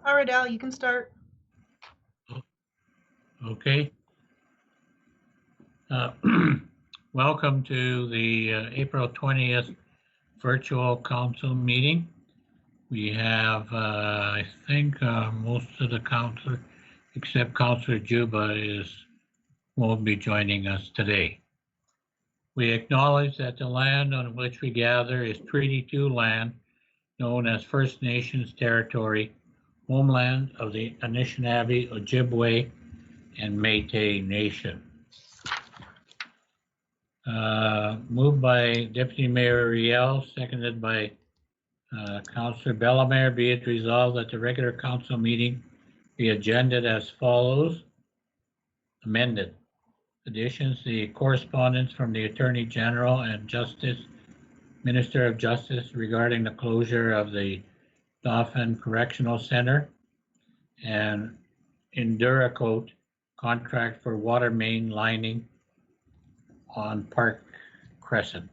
All right, Al, you can start. Okay. Welcome to the April 20th virtual council meeting. We have, I think, most of the council, except Councilor Juba, won't be joining us today. We acknowledge that the land on which we gather is Treaty 2 land, known as First Nations territory, homeland of the Anishinaabe, Ojibwe, and Métis Nation. Moved by Deputy Mayor Riel, seconded by Councillor Bellemare. Be it resolved that the regular council meeting be agended as follows. Amended. Additions, the correspondence from the Attorney General and Minister of Justice regarding the closure of the Dauphin Correctional Center, and Enduracoat contract for water main lining on Park Crescent.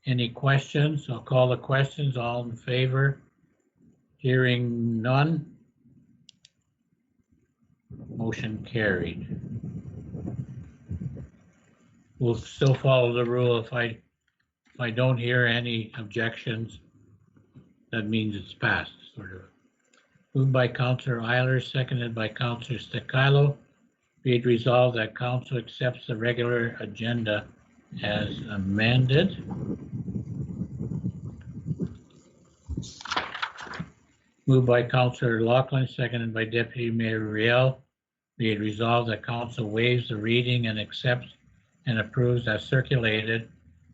Any questions? I'll call the questions. All in favor? Hearing none. Motion carried. We'll still follow the rule. If I don't hear any objections, that means it's passed, sort of. Moved by Councillor Eiler, seconded by Councillor Stakilo. Be it resolved that council accepts the regular agenda as amended. Moved by Councillor Loughlin, seconded by Deputy Mayor Riel. Be it resolved that council waives the reading and accepts and approves as circulated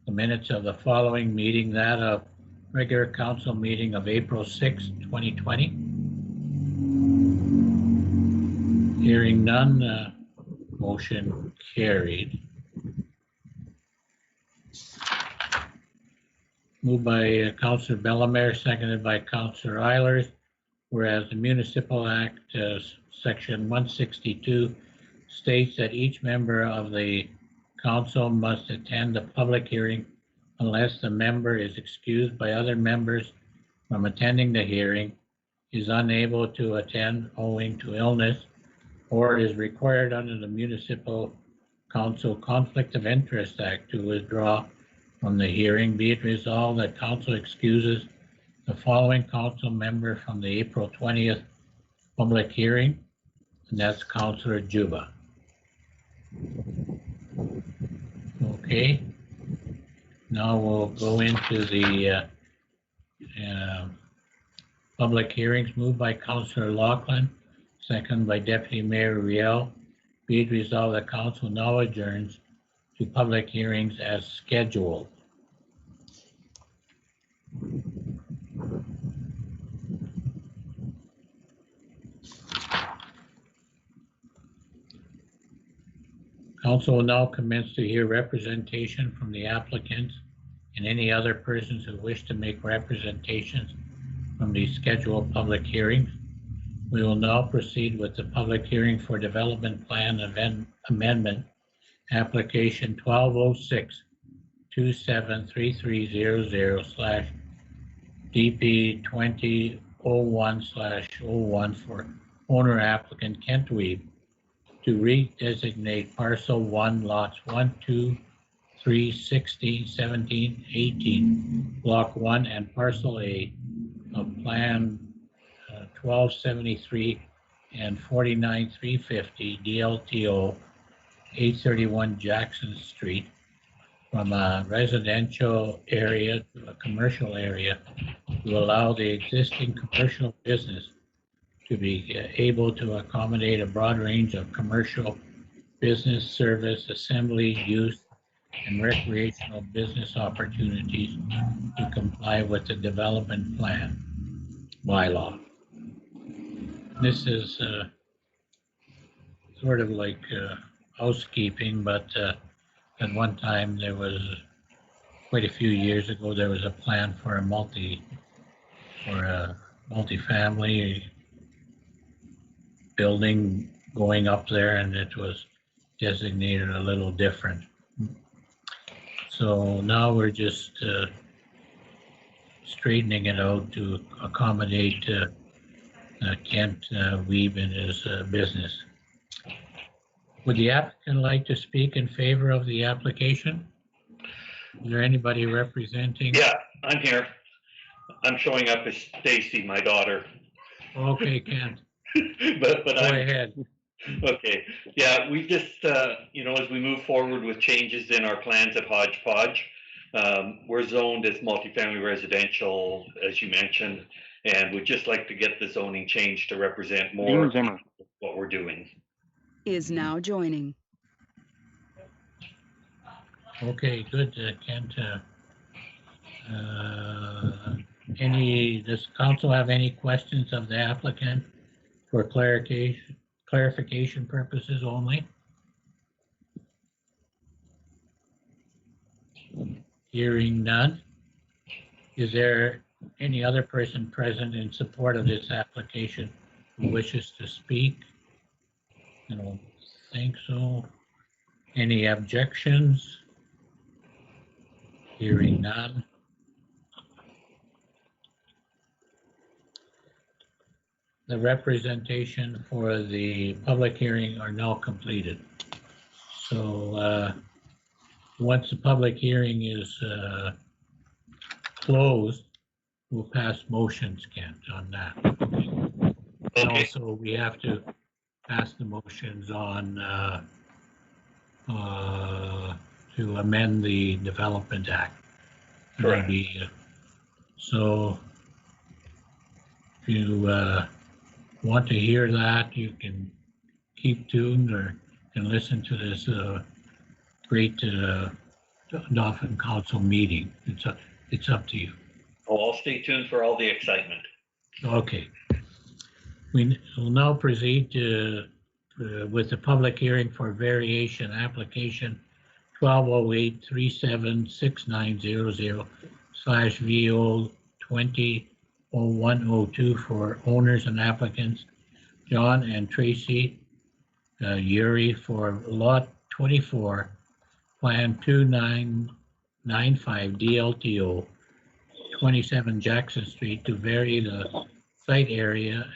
the minutes of the following meeting, that of regular council meeting of April 6, 2020. Hearing none, motion carried. Moved by Councillor Bellemare, seconded by Councillor Eilers. Whereas the Municipal Act, Section 162, states that each member of the council must attend a public hearing unless the member is excused by other members from attending the hearing, is unable to attend owing to illness, or is required under the Municipal Council Conflict of Interest Act to withdraw from the hearing. Be it resolved that council excuses the following council member from the April 20th public hearing, and that's Councillor Juba. Okay, now we'll go into the public hearings. Moved by Councillor Loughlin, second by Deputy Mayor Riel. Be it resolved that council now adjourns to public hearings as scheduled. Council will now commence to hear representation from the applicants and any other persons who wish to make representations from the scheduled public hearings. We will now proceed with the public hearing for Development Plan Amendment Application 1206 273300/DP 2001/01 for owner applicant Kent Weeb to redesignate parcel 1, lots 1, 2, 3, 16, 17, 18, block 1, and parcel A of plan 1273 and 49350 DLTO 831 Jackson Street from a residential area to a commercial area to allow the existing commercial business to be able to accommodate a broad range of commercial business, service, assembly, use, and recreational business opportunities to comply with the development plan bylaw. This is sort of like housekeeping, but at one time there was, quite a few years ago, there was a plan for a multi-family building going up there, and it was designated a little different. So now we're just straightening it out to accommodate Kent Weeb in his business. Would the applicant like to speak in favor of the application? Is there anybody representing? Yeah, I'm here. I'm showing up as Stacy, my daughter. Okay, Kent, but go I'm ahead. okay. Yeah, we just, as we move forward with changes in our plans at Hodgepodge, we're zoned as multifamily residential, as you mentioned, and we'd just like to get the zoning changed to represent more Zimmer what we're doing. Is now joining. Okay, good, Kent. Does council have any questions of the applicant for clarification purposes only? Hearing none. Is there any other person present in support of this application who wishes to speak? I don't think so. Any objections? Hearing none. The representation for the public hearing are now completed. So once the public hearing is closed, we'll pass motions, Kent, on that. And Okay. also, we have to pass the motions on to amend the Development Act. Correct. So if you want to hear that, you can keep tuned or can listen to this great Dauphin Council meeting. It's up to you. Oh, I'll stay tuned for all the excitement. Okay. We will now proceed with the public hearing for variation application 1208376900/VO 200102 for owners and applicants John and Tracy Uri for lot 24, plan 2995 DLTO 27 Jackson Street to vary the site area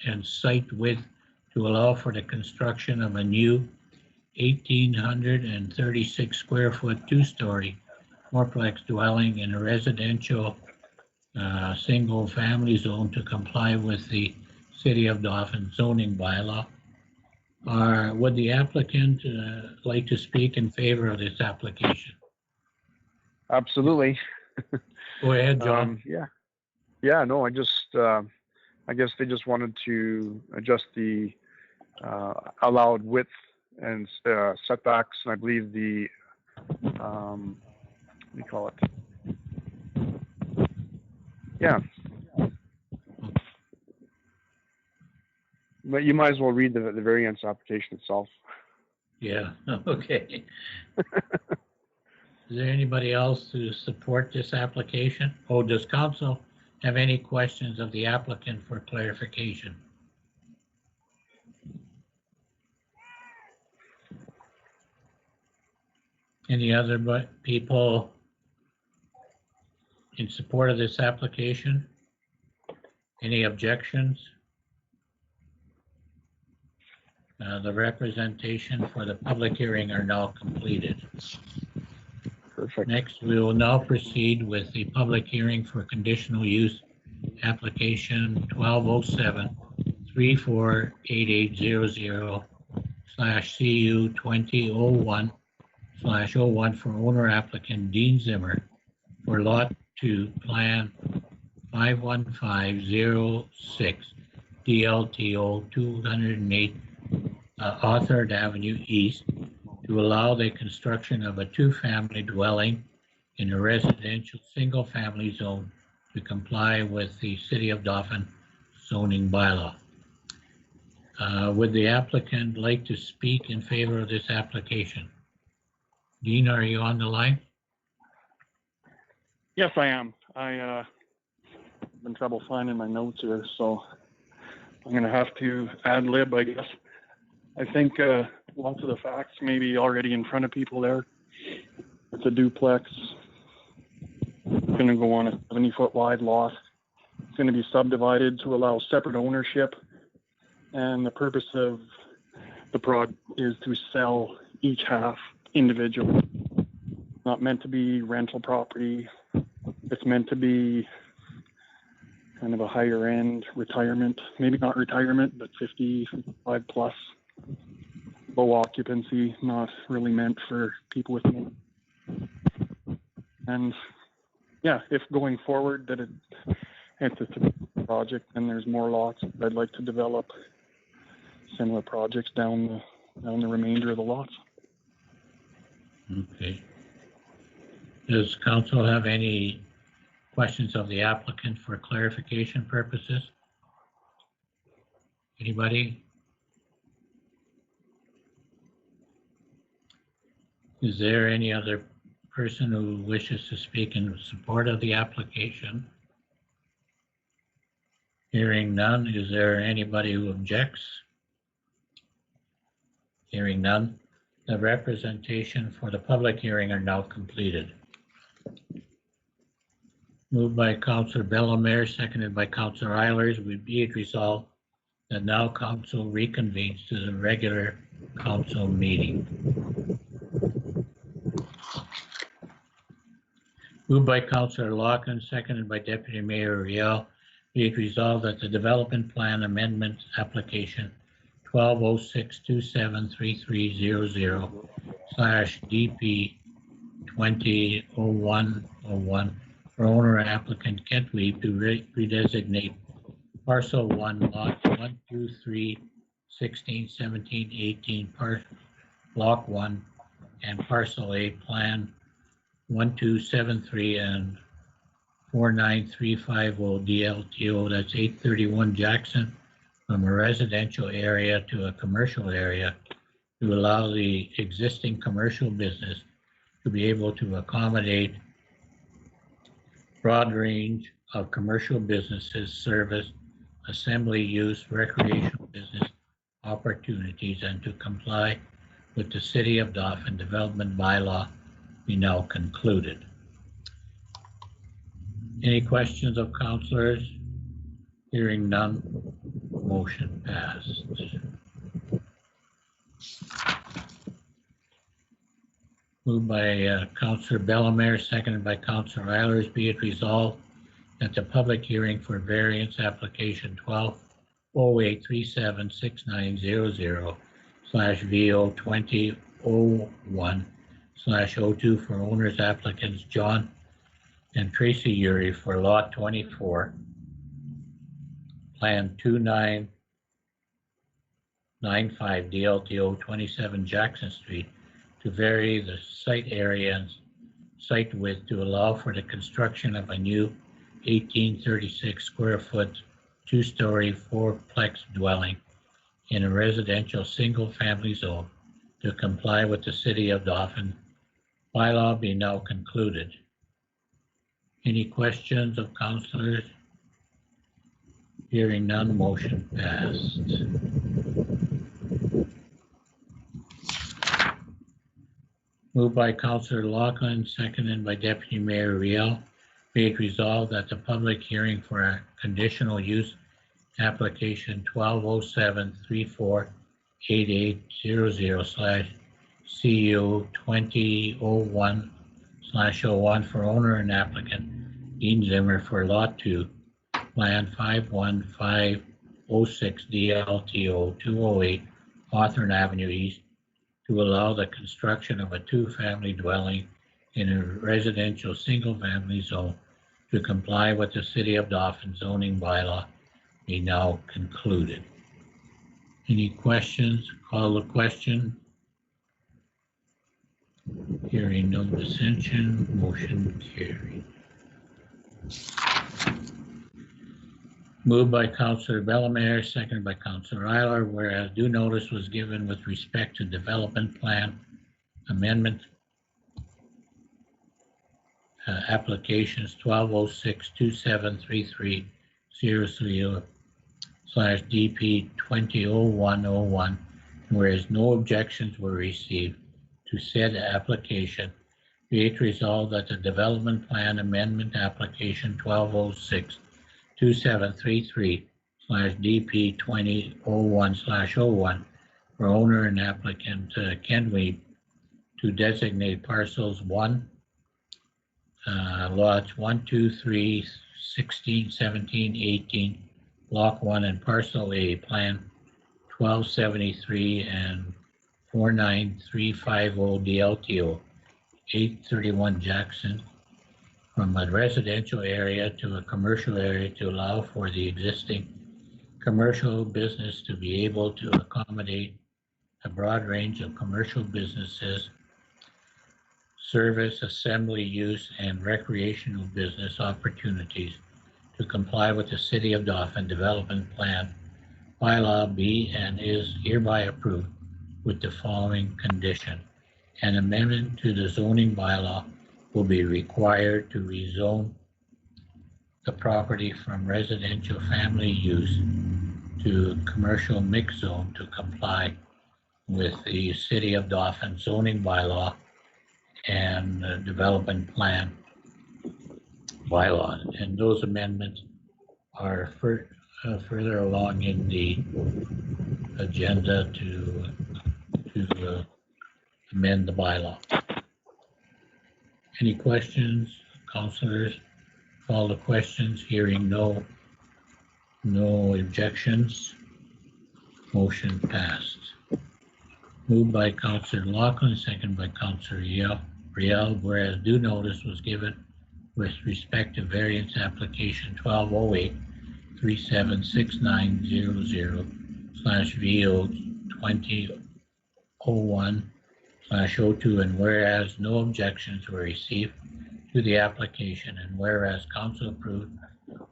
and site width to allow for the construction of a new 1,836 square foot, 2-story fourplex dwelling in a residential single family zone to comply with the City of Dauphin zoning bylaw. Would the applicant like to speak in favor of this application? Absolutely. Go ahead, John. No, I guess they just wanted to adjust the allowed width and setbacks, and I believe the what do you call it? Yeah. But you might as well read the variance application itself. Yeah, okay. Is there anybody else to support this application? Or does council have any questions of the applicant for clarification? Any other people in support of this application? Any objections? The representation for the public hearing are now completed. Perfect. Next, we will now proceed with the public hearing for conditional use application 1207-348800/CU 2001/01 for owner applicant Dean Zimmer for lot 2, plan 51506 DLTO 208 Arthur Avenue East to allow the construction of a 2-family dwelling in a residential single-family zone to comply with the City of Dauphin zoning bylaw. Would the applicant like to speak in favor of this application? Dean, are you on the line? Yes, I am. I have been trouble finding my notes here, so I'm going to have to ad lib, I guess. I think lots of the facts may be already in front of people there. It's a duplex. It's going to go on a 70-foot wide lot. It's going to be subdivided to allow separate ownership. And the purpose of the project is to sell each half individually. Not meant to be rental property. It's meant to be kind of a higher end retirement, maybe not retirement, but 55 plus, low occupancy, not really meant for people with money. And yeah, if going forward that it's a project and there's more lots, I'd like to develop similar projects down the remainder of the lots. Okay. Does council have any questions of the applicant for clarification purposes? Anybody? Is there any other person who wishes to speak in support of the application? Hearing none, is there anybody who objects? Hearing none, the representation for the public hearing are now completed. Moved by Councillor Bellemare, seconded by Councillor Eilers, we be it resolved that now council reconvenes to the regular council meeting. Moved by Councillor Loughlin, seconded by Deputy Mayor Riel, be it resolved that the development plan amendment application 1206273300/DP 200101 for owner applicant Kent Weeb to redesignate parcel 1 lot 1, 2, 3, 16, 17, 18, block 1 and parcel A plan 1273 and 49350 DLTO, that's 831 Jackson, from a residential area to a commercial area to allow the existing commercial business to be able to accommodate broad range of commercial businesses, service, assembly use, recreational business opportunities, and to comply with the City of Dauphin development bylaw be now concluded. Any questions of councillors? Hearing none, motion passed. Moved by Councillor Bellemare, seconded by Councillor Eilers, be it resolved that the public hearing for variance application 1208376900/VO 2001/02 for owners applicants John and Tracy Uri for lot 24, plan 2995 DLTO 27 Jackson Street to vary the site area and site width to allow for the construction of a new 1836 square foot, 2-story, 4-plex dwelling in a residential single-family zone to comply with the City of Dauphin bylaw be now concluded. Any questions of councillors? Hearing none, motion passed. Moved by Councillor Loughlin, seconded by Deputy Mayor Riel, be it resolved that the public hearing for a conditional use application 1207-348800/CU 2001/01 for owner and applicant Dean Zimmer for lot 2, plan 51506 DLTO 208 Hawthorne Avenue East to allow the construction of a 2-family dwelling in a residential single-family zone to comply with the City of Dauphin zoning bylaw be now concluded. Any questions? Call the question. Hearing no dissension, motion carried. Moved by Councillor Bellemare, seconded by Councillor Eiler, whereas due notice was given with respect to development plan amendment applications 1206273300/DP 200101, whereas no objections were received to said application, be it resolved that the development plan amendment application 2733/DP2001/01 for owner and applicant Ken Weeb to designate parcels 1, lots 1, 2, 3, 16, 17, 18, block 1 and parcel A, plan 1273 and 49350 DLTO, 831 Jackson, from a residential area to a commercial area to allow for the existing commercial business to be able to accommodate a broad range of commercial businesses, service, assembly use, and recreational business opportunities to comply with the City of Dauphin Development Plan bylaw B, and is hereby approved with the following condition. An amendment to the zoning bylaw will be required to rezone the property from residential family use to commercial mixed zone to comply with the City of Dauphin zoning bylaw and development plan bylaws. And those amendments are further along in the agenda to amend the bylaw. Any questions, councillors? Call the questions. Hearing no objections. Motion passed. Moved by Councillor Loughlin, second by Councillor Riel, whereas due notice was given with respect to variance application 1208-376900/VO 2001/02, and whereas no objections were received to the application, and whereas council approved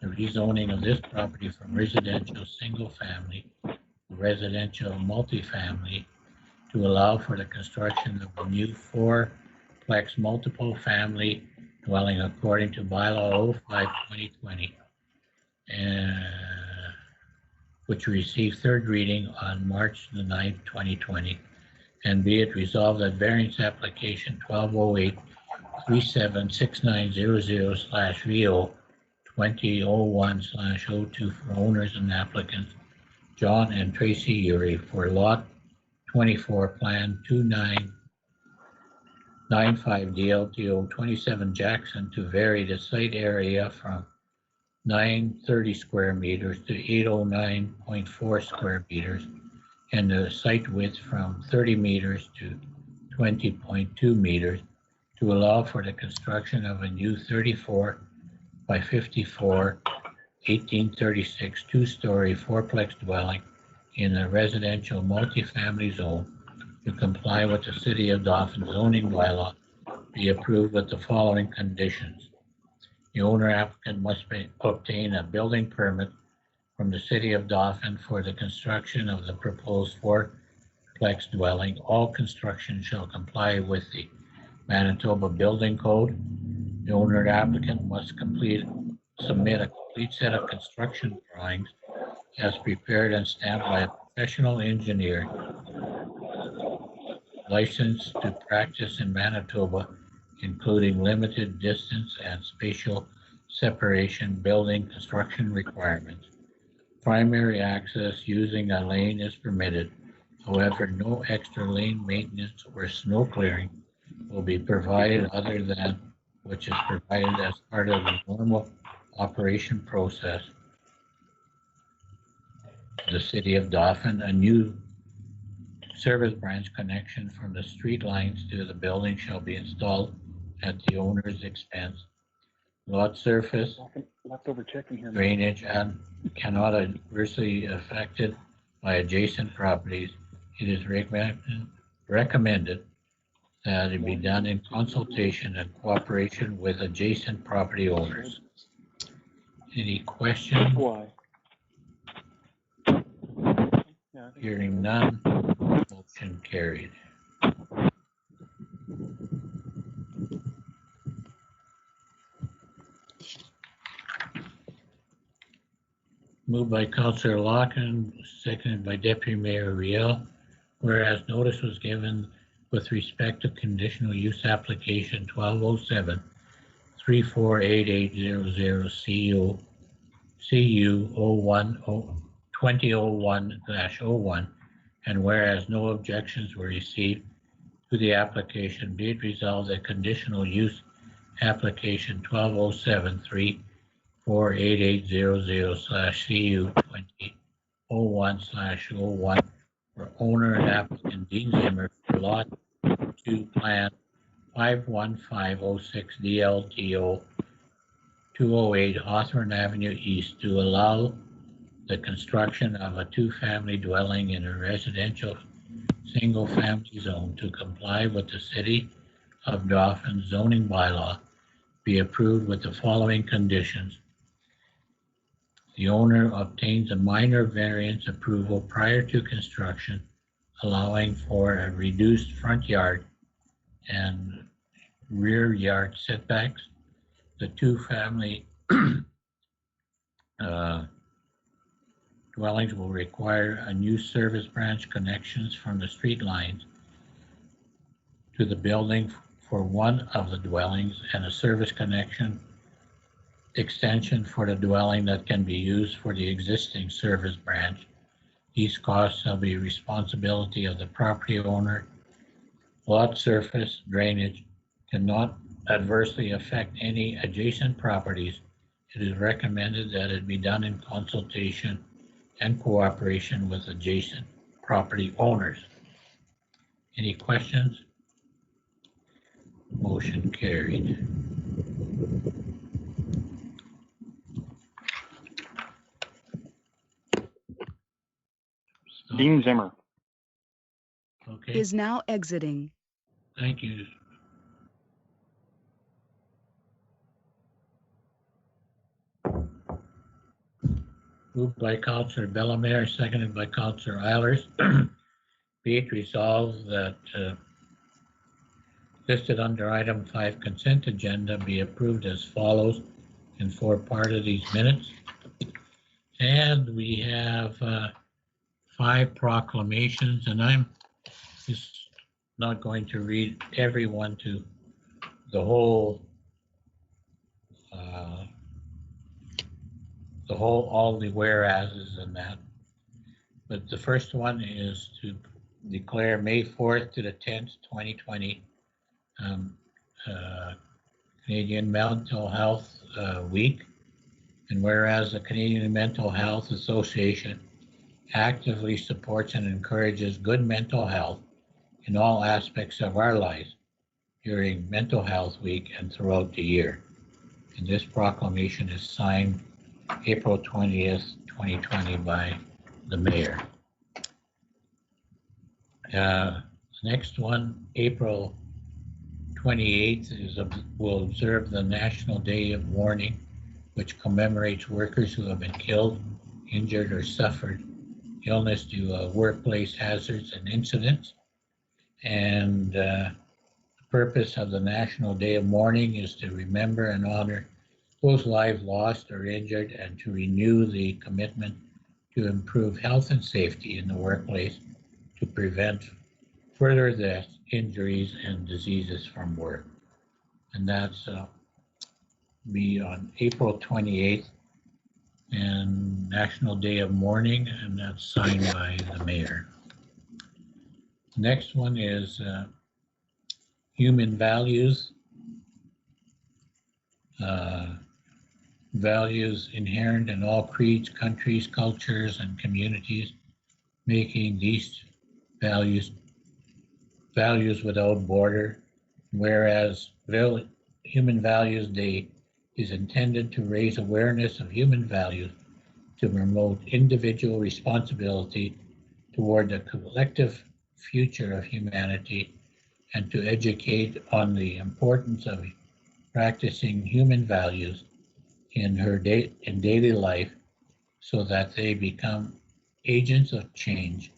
the rezoning of this property from residential single family to residential multifamily to allow for the construction of a new fourplex multiple family dwelling according to bylaw 05/2020, which received third reading on March the 9th, 2020. And be it resolved that variance application 1208-376900/VO 2001/02 for owners and applicants John and Tracy Uri for lot 24, plan 2995 DLTO 27 Jackson to vary the site area from 930 square meters to 809.4 square meters, and the site width from 30 meters to 20.2 meters to allow for the construction of a new 34 by 54 1836 two-story fourplex dwelling in a residential multifamily zone to comply with the City of Dauphin zoning bylaw, be approved with the following conditions. The owner applicant must obtain a building permit from the City of Dauphin for the construction of the proposed fourplex dwelling. All construction shall comply with the Manitoba Building Code. The owner applicant must submit a complete set of construction drawings as prepared and stamped by a professional engineer licensed to practice in Manitoba, including limited distance and spatial separation building construction requirements. Primary access using a lane is permitted. However, no extra lane maintenance or snow clearing will be provided other than which is provided as part of the normal operation process. The City of Dauphin, a new service branch connection from the street lines to the building shall be installed at the owner's expense. Lot surface, Leftover chicken here. drainage, and cannot adversely affected by adjacent properties. It is recommended that it be done in consultation and cooperation with adjacent property owners. Any questions? Why? Yeah, Hearing none, motion carried. Moved by Councillor Loughlin, seconded by Deputy Mayor Riel, whereas notice was given with respect to conditional use application 1207-348800 CO CU 2001-01, and whereas no objections were received to the application, be it resolved that conditional use application 1207-3488800/CU 2001/01 for owner and applicant Dean Zimmer for Lot 2 Plan 51506 DLTO 208 Hawthorne Avenue East to allow the construction of a two-family dwelling in a residential single-family zone to comply with the City of Dauphin zoning bylaw be approved with the following conditions. The owner obtains a minor variance approval prior to construction, allowing for a reduced front yard and rear yard setbacks. The two-family dwellings will require a new service branch connections from the street lines to the building for one of the dwellings and a service connection extension for the dwelling that can be used for the existing service branch. These costs shall be responsibility of the property owner. Lot surface drainage cannot adversely affect any adjacent properties. It is recommended that it be done in consultation and cooperation with adjacent property owners. Any questions? Motion carried. Dean Zimmer. Okay, Is now exiting. thank you. Moved by Councillor Bellemare, seconded by Councillor Eilers. Be it resolved that listed under item 5 consent agenda be approved as follows and for part of these minutes. And we have 5 proclamations, and I'm just not going to read everyone to the whole all the whereases and that. But the first one is to declare May 4th to the 10th, 2020, Canadian Mental Health Week. And whereas the Canadian Mental Health Association actively supports and encourages good mental health in all aspects of our lives during Mental Health Week and throughout the year. And this proclamation is signed April 20th, 2020 by the mayor. Next one, April 28th, will observe the National Day of Mourning, which commemorates workers who have been killed, injured, or suffered illness due to workplace hazards and incidents. And the purpose of the National Day of Mourning is to remember and honor those lives lost or injured and to renew the commitment to improve health and safety in the workplace to prevent further deaths, injuries, and diseases from work. And that's be on April 28th and National Day of Mourning, and that's signed by the mayor. The next one is human values. Values inherent in all creeds, countries, cultures, and communities, making these values without border. Whereas Human Values Day is intended to raise awareness of human values, to promote individual responsibility toward the collective future of humanity, and to educate on the importance of practicing human values in daily life so that they become agents of change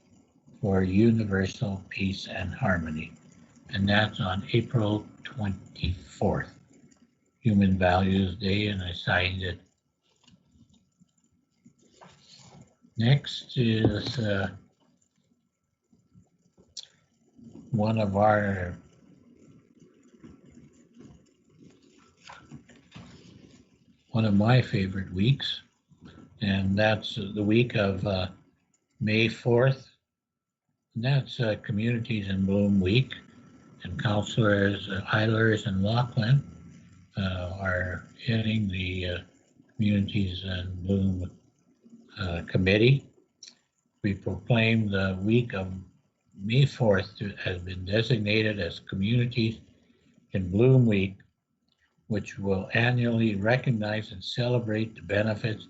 for universal peace and harmony. And that's on April 24th, Human Values Day, and I signed it. Next is one of my favorite weeks, And that's the week of May 4th. And that's Communities in Bloom Week. And Councillors Eilers and Lachlan are heading the Communities in Bloom Committee. We proclaim the week of May 4th has been designated as Communities in Bloom Week, which will annually recognize and celebrate the benefits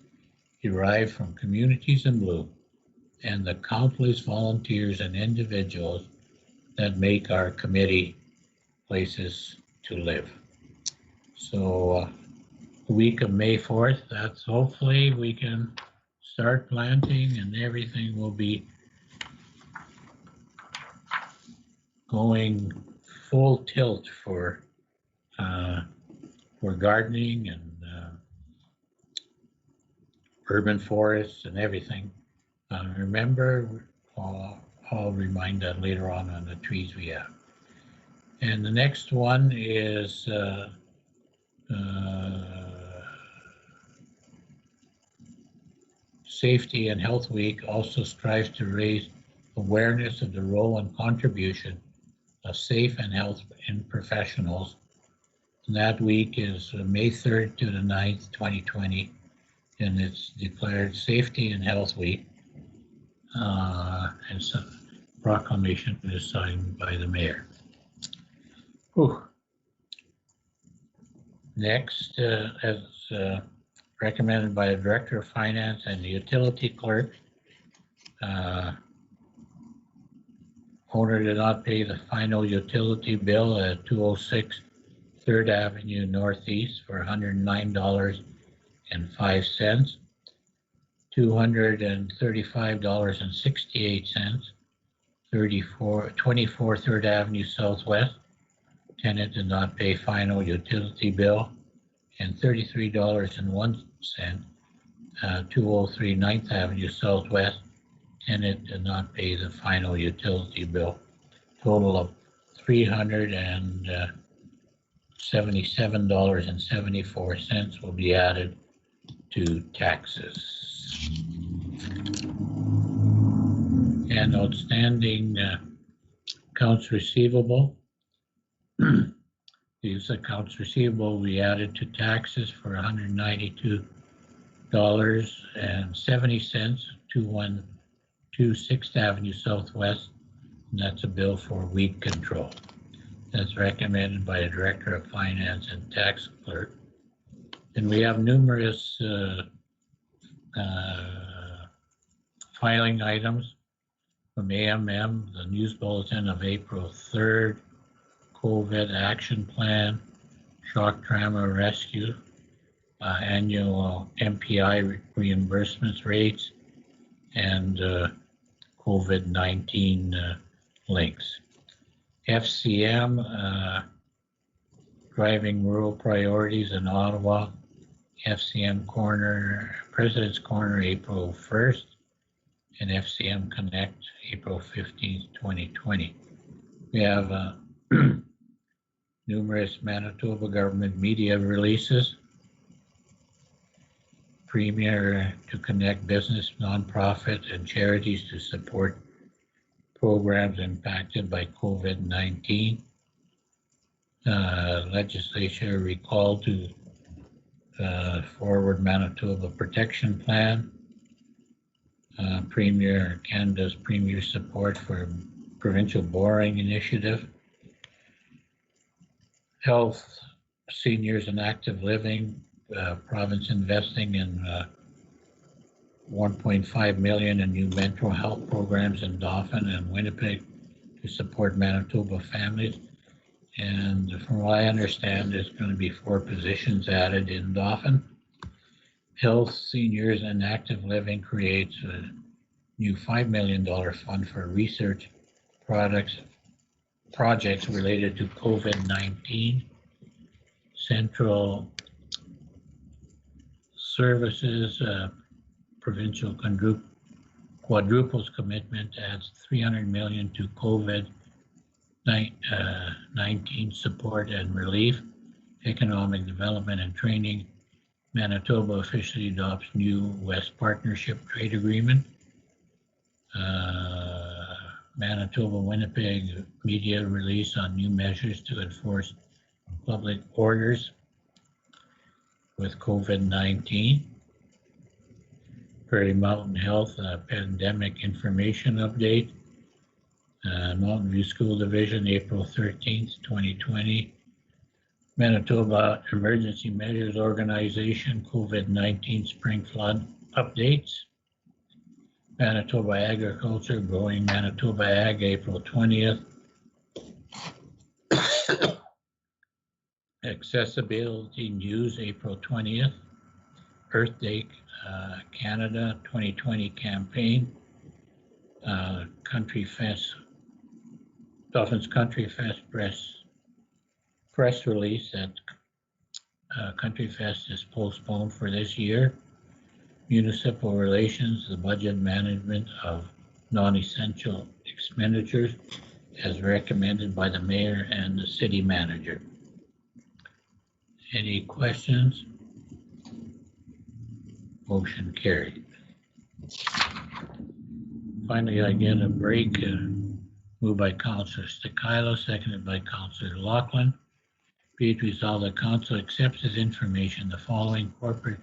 derived from communities in bloom and the countless volunteers and individuals that make our committee places to live. So the week of May 4th, that's hopefully we can start planting and everything will be going full tilt for gardening and urban forests and everything. Remember, I'll remind that later on the trees we have. And the next one is Safety and Health Week also strives to raise awareness of the role and contribution of safe and health in professionals. And that week is May 3rd to the 9th, 2020, and it's declared Safety and Health Week. And so proclamation is signed by the mayor. Whew. Next, as recommended by the Director of Finance and the Utility Clerk, owner did not pay the final utility bill at 206 3rd Avenue Northeast for $109.05, $235.68, 24 3rd Avenue Southwest. Tenant did not pay final utility bill, and $33.01, 203 9th Avenue Southwest. Tenant did not pay the final utility bill. Total of $377.74 will be added to taxes. And outstanding accounts receivable. These accounts receivable we added to taxes for $192.70, 212 6th Avenue Southwest, and that's a bill for weed control. That's recommended by the Director of Finance and Tax Clerk. And we have numerous filing items from AMM, the News Bulletin of April 3rd, COVID Action Plan, Shock Trauma Rescue, annual MPI reimbursements rates, and COVID-19 links. FCM, Driving Rural Priorities in Ottawa, FCM Corner, President's Corner, April 1st, and FCM Connect, April 15th, 2020. We have numerous Manitoba government media releases, Premier to connect business, nonprofit, and charities to support programs impacted by COVID-19. Legislature recalled to forward Manitoba Protection Plan. Canada's Premier support for Provincial Boring Initiative. Health, Seniors and Active Living, province investing in $1.5 million in new mental health programs in Dauphin and Winnipeg to support Manitoba families. And from what I understand, there's going to be 4 positions added in Dauphin. Health, Seniors and Active Living creates a new $5 million fund for research projects related to COVID-19. Central Services, provincial quadruples commitment adds $300 million to COVID-19 support and relief, economic development and training, Manitoba officially adopts new West Partnership Trade Agreement. Manitoba Winnipeg media release on new measures to enforce public orders with COVID-19. Prairie Mountain Health pandemic information update. Mountain View School Division, April 13th, 2020. Manitoba Emergency Measures Organization, COVID-19 spring flood updates. Manitoba Agriculture, Growing Manitoba Ag, April 20th. Accessibility News, April 20th. Earth Day Canada 2020 campaign. Country Fest, Dolphins Country Fest press release that Country Fest is postponed for this year. Municipal relations, the budget management of non-essential expenditures as recommended by the mayor and the city manager. Any questions? Motion carried. Finally, I get a break. Moved by Councillor Stakilo, seconded by Councillor Lachlan. Be it resolved that Council accepts as information the following corporate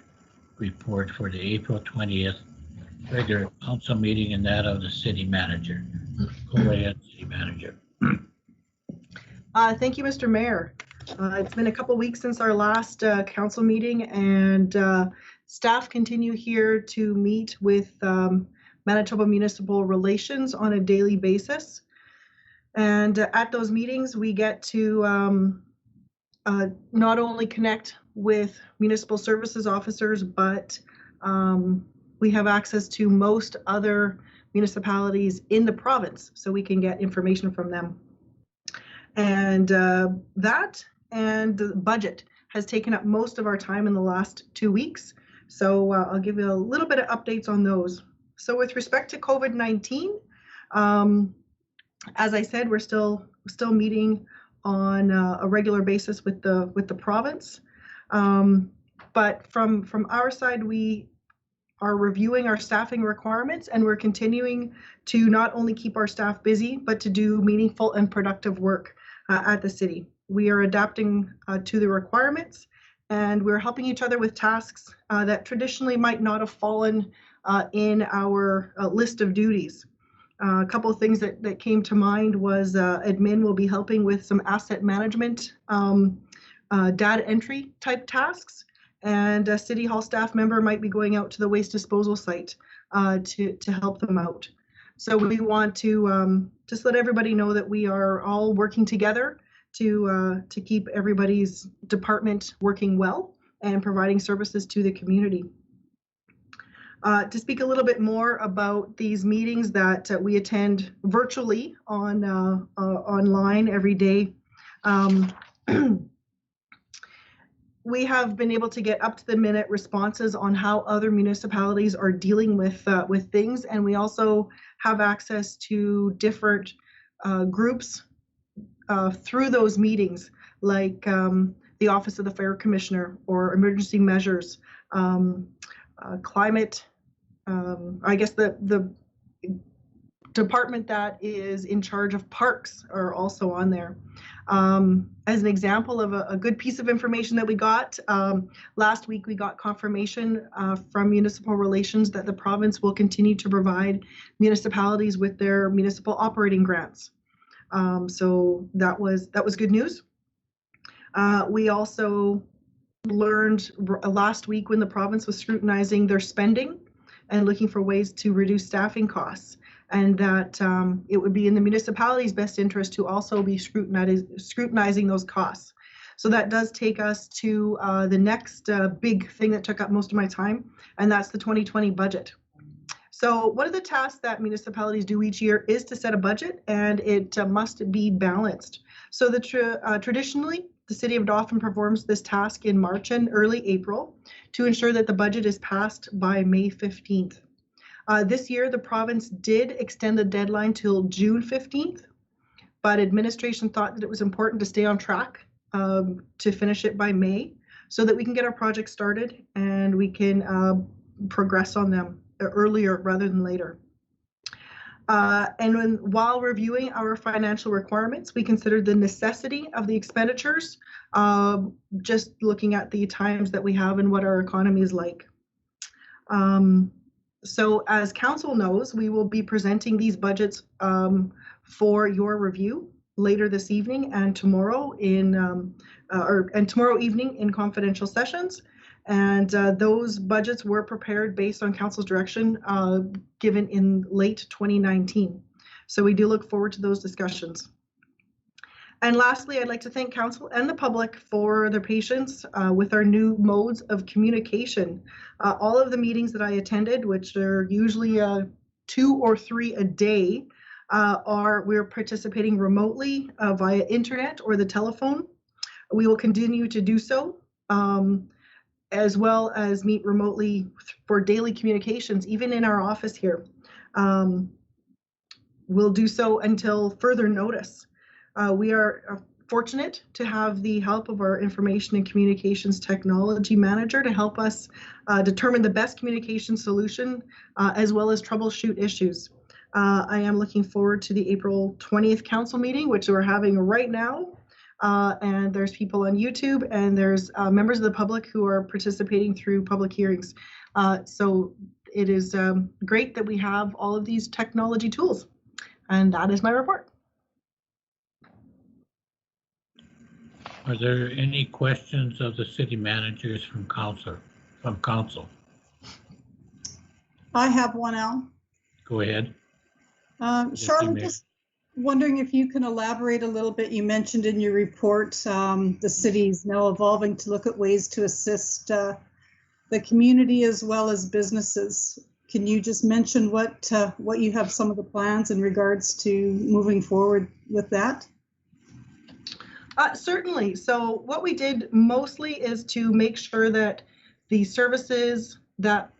report for the April 20th regular council meeting and that of the city manager. Go ahead, city manager. Thank you, Mr. Mayor. It's been a couple weeks since our last council meeting, and staff continue here to meet with Manitoba Municipal Relations on a daily basis. And at those meetings, we get to not only connect with municipal services officers, but we have access to most other municipalities in the province, so we can get information from them. And that and the budget has taken up most of our time in the last 2 weeks. So I'll give you a little bit of updates on those. So with respect to COVID-19, as I said, we're still meeting on a regular basis with the province. But from our side, we are reviewing our staffing requirements, and we're continuing to not only keep our staff busy, but to do meaningful and productive work at the city. We are adapting to the requirements, and we're helping each other with tasks that traditionally might not have fallen in our list of duties. A couple of things that came to mind was admin will be helping with some asset management, data entry type tasks, and a City Hall staff member might be going out to the waste disposal site to help them out. So we want to just let everybody know that we are all working together to keep everybody's department working well and providing services to the community. To speak a little bit more about these meetings that we attend virtually on online every day, we have been able to get up-to-the-minute responses on how other municipalities are dealing with things, and we also have access to different groups through those meetings, like the Office of the Fire Commissioner or Emergency Measures, Climate. I guess the department that is in charge of parks are also on there. As an example of a good piece of information that we got, last week we got confirmation from Municipal Relations that the province will continue to provide municipalities with their municipal operating grants. So that was good news. We also learned last week when the province was scrutinizing their spending and looking for ways to reduce staffing costs, and that it would be in the municipality's best interest to also be scrutinizing those costs. So that does take us to the next big thing that took up most of my time, and that's the 2020 budget. So one of the tasks that municipalities do each year is to set a budget, and it must be balanced. So traditionally, the City of Dauphin performs this task in March and early April to ensure that the budget is passed by May 15th. This year, the province did extend the deadline till June 15th, but administration thought that it was important to stay on track to finish it by May. so that we can get our projects started and we can progress on them earlier rather than later. While reviewing our financial requirements, we considered the necessity of the expenditures, just looking at the times that we have and what our economy is like. So as council knows, we will be presenting these budgets for your review later this evening and tomorrow tomorrow evening in confidential sessions. And those budgets were prepared based on council's direction given in late 2019. So we do look forward to those discussions. And lastly, I'd like to thank council and the public for their patience with our new modes of communication. All of the meetings that I attended, which are usually 2 or 3 a day, we're participating remotely via internet or the telephone. We will continue to do so, as well as meet remotely for daily communications, even in our office here. We'll do so until further notice. We are fortunate to have the help of our information and communications technology manager to help us determine the best communication solution, as well as troubleshoot issues. I am looking forward to the April 20th council meeting, which we're having right now. And there's people on YouTube, and there's members of the public who are participating through public hearings. So it is great that we have all of these technology tools. And that is my report. Are there any questions of the city managers from council? I have one, Al. Go ahead. Charlotte, just wondering if you can elaborate a little bit. You mentioned in your report the city is now evolving to look at ways to assist the community as well as businesses. Can you just mention what you have, some of the plans in regards to moving forward with that? Certainly. So what we did mostly is to make sure that the services that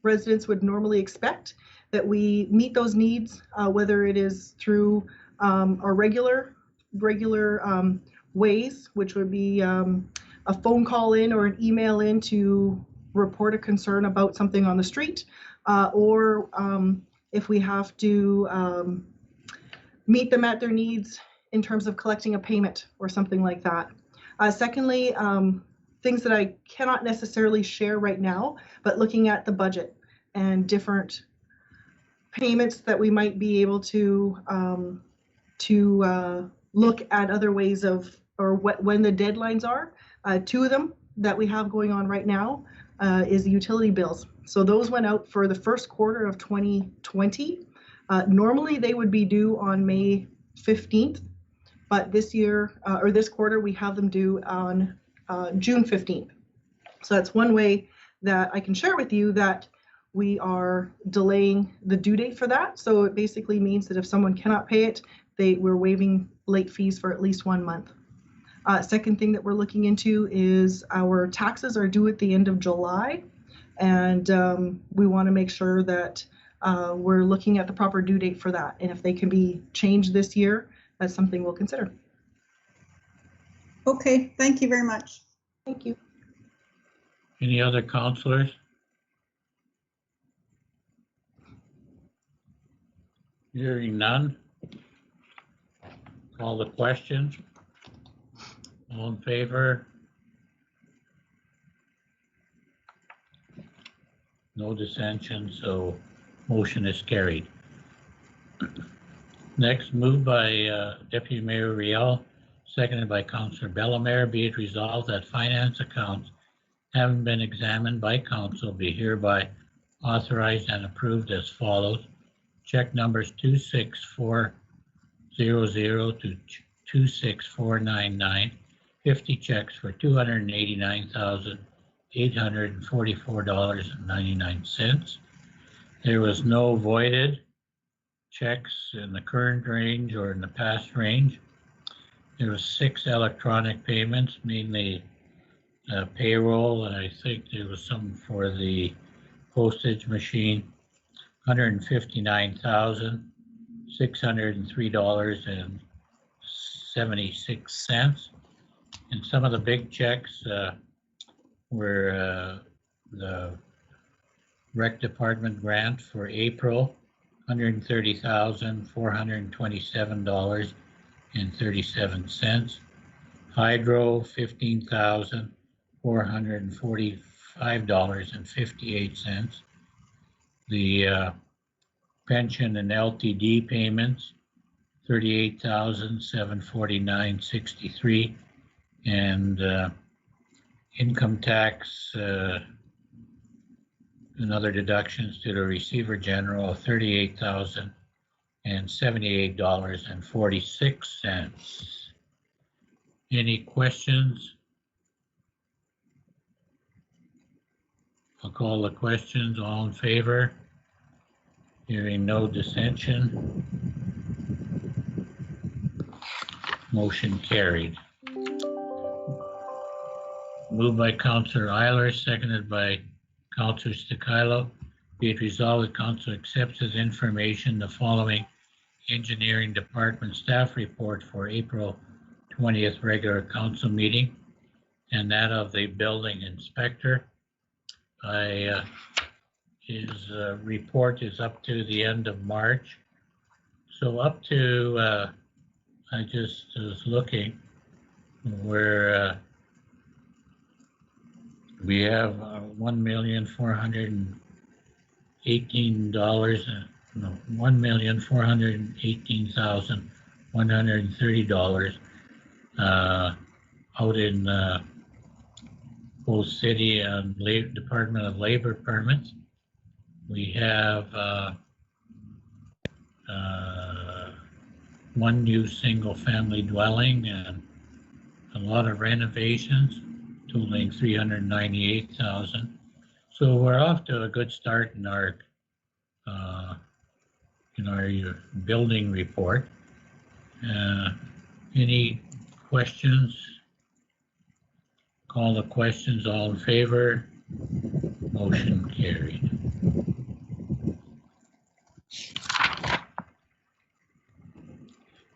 residents would normally expect, that we meet those needs, whether it is through our regular ways, which would be a phone call in or an email in to report a concern about something on the street, or if we have to meet them at their needs in terms of collecting a payment or something like that. Secondly, things that I cannot necessarily share right now, but looking at the budget and different payments that we might be able to look at other ways of, or when the deadlines are. 2 of them that we have going on right now is the utility bills. So those went out for the first quarter of 2020. Normally they would be due on May 15th, but this year, or this quarter, we have them due on June 15th. So that's one way that I can share with you that we are delaying the due date for that. So it basically means that if someone cannot pay it, we're waiving late fees for at least 1 month. Second thing that we're looking into is our taxes are due at the end of July. And we want to make sure that we're looking at the proper due date for that. And if they can be changed this year, that's something we'll consider. Okay, thank you very much. Thank you. Any other councillors? Hearing none. Call the questions. All in favor? No dissension, so motion is carried. Next, moved by Deputy Mayor Riel, seconded by Councillor Bellemare, be it resolved that finance accounts having been examined by council be hereby authorized and approved as follows. Check numbers 26400 to 26499, 50 checks for $289,844.99. There was no voided checks in the current range or in the past range. There was 6 electronic payments, mainly payroll, and I think there was some for the postage machine. $159,603.76. And some of the big checks where the rec department grant for April, $130,427.37. Hydro, $15,445.58. The pension and LTD payments, $38,749.63, and income tax and other deductions to the receiver general of $38,078.46. Any questions? I'll call the questions. All in favor? Hearing no dissension. Motion carried. Moved by Councillor Euler, seconded by Councillor Stakilo. Be it resolved that Council accepts as information the following Engineering Department staff report for April 20th regular council meeting, and that of the building inspector. His report is up to the end of March. So up to, I just was looking where we have $1,418,130 out in both city and Department of Labor permits. We have one new single-family dwelling and a lot of renovations, totaling $398,000. So we're off to a good start in our building report. Any questions? Call the questions. All in favor? Motion carried.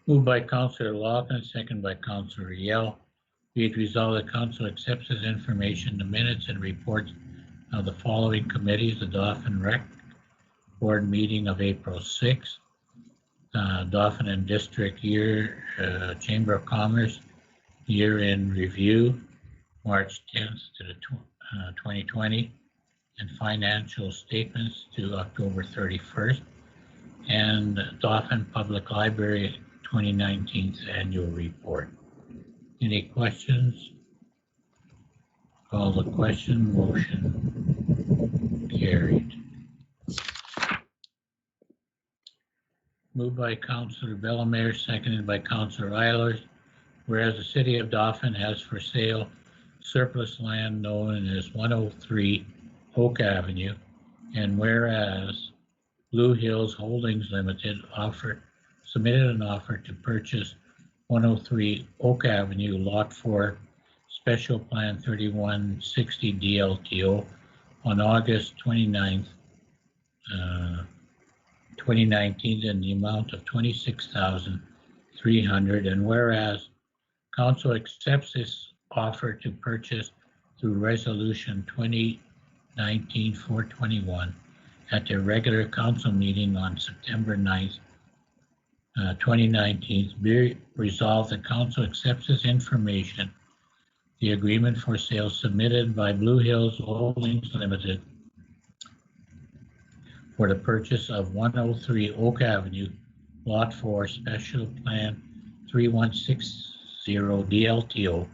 Moved by Councillor Lawton, second by Councillor Yell. Be it resolved that Council accepts as information the minutes and reports of the following committees: the Dauphin Rec Board meeting of April 6th, Dauphin and District Chamber of Commerce year-end review, March 10th to the 2020, and financial statements to October 31st, and Dauphin Public Library 2019 annual report. Any questions? Call the question. Motion carried. Moved by Councillor Bellemare, seconded by Councillor Eilers. Whereas the City of Dauphin has for sale surplus land known as 103 Oak Avenue, and whereas Blue Hills Holdings Limited submitted an offer to purchase 103 Oak Avenue, Lot 4, Special Plan 3160 DLTO on August 29th, 2019 in the amount of $26,300, and whereas Council accepts this offer to purchase through Resolution 2019-421 at their regular council meeting on September 9th, 2019, be resolved that Council accepts this information the agreement for sale submitted by Blue Hills Holdings Limited for the purchase of 103 Oak Avenue, Lot 4, Special Plan 3160 DLTO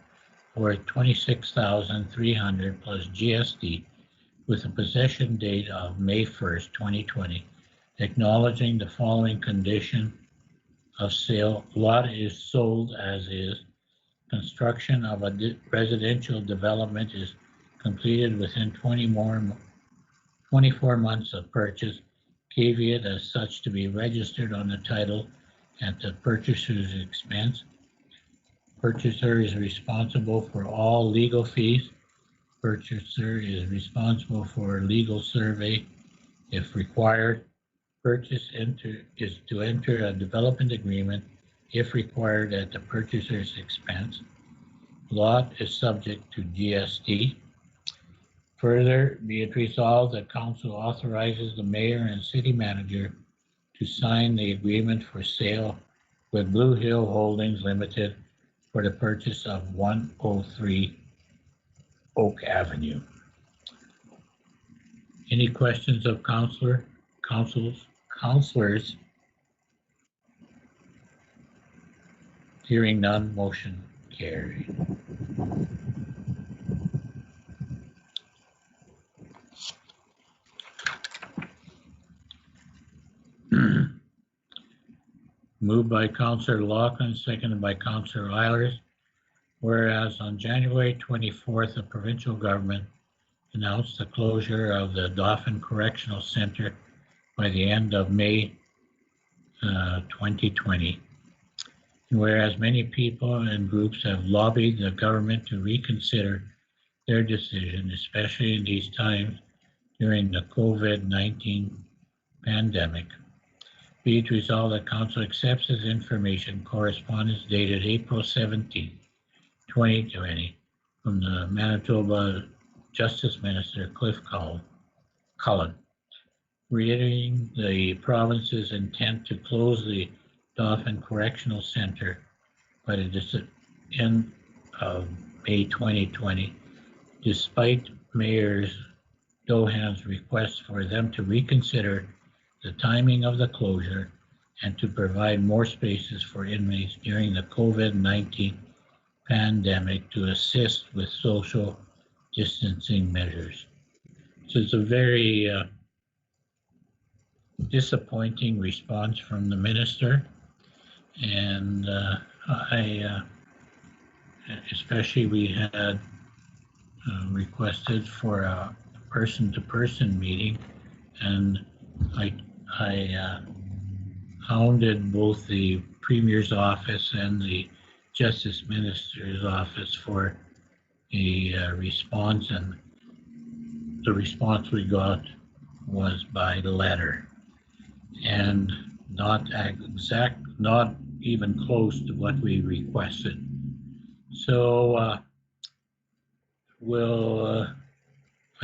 for $26,300 plus GST with a possession date of May 1st, 2020, acknowledging the following condition of sale. Lot is sold as is. Construction of a residential development is completed within 24 months of purchase. Caveat as such to be registered on the title at the purchaser's expense. Purchaser is responsible for all legal fees. Purchaser is responsible for a legal survey if required. Purchase is to enter a development agreement if required at the purchaser's expense. Lot is subject to GST. Further, be it resolved that council authorizes the mayor and city manager to sign the agreement for sale with Blue Hill Holdings Limited for the purchase of 103 Oak Avenue. Any questions of counselors? Hearing none, motion carried. Moved by Councillor Lachlan, seconded by Councillor Eilers. Whereas on January 24th, the provincial government announced the closure of the Dauphin Correctional Center by the end of May 2020. And whereas many people and groups have lobbied the government to reconsider their decision, especially in these times during the COVID-19 pandemic, be it resolved that Council accepts this information correspondence dated April 17, 2020, from the Manitoba Justice Minister Cliff Cullen, reiterating the province's intent to close the Dauphin Correctional Center by the end of May 2020, despite Mayor Dohan's request for them to reconsider the timing of the closure and to provide more spaces for inmates during the COVID-19 pandemic to assist with social distancing measures. So it's a very disappointing response from the minister, and especially we had requested for a person-to-person meeting, and I hounded both the Premier's office and the Justice Minister's office for a response, and the response we got was by letter, and not even close to what we requested. So I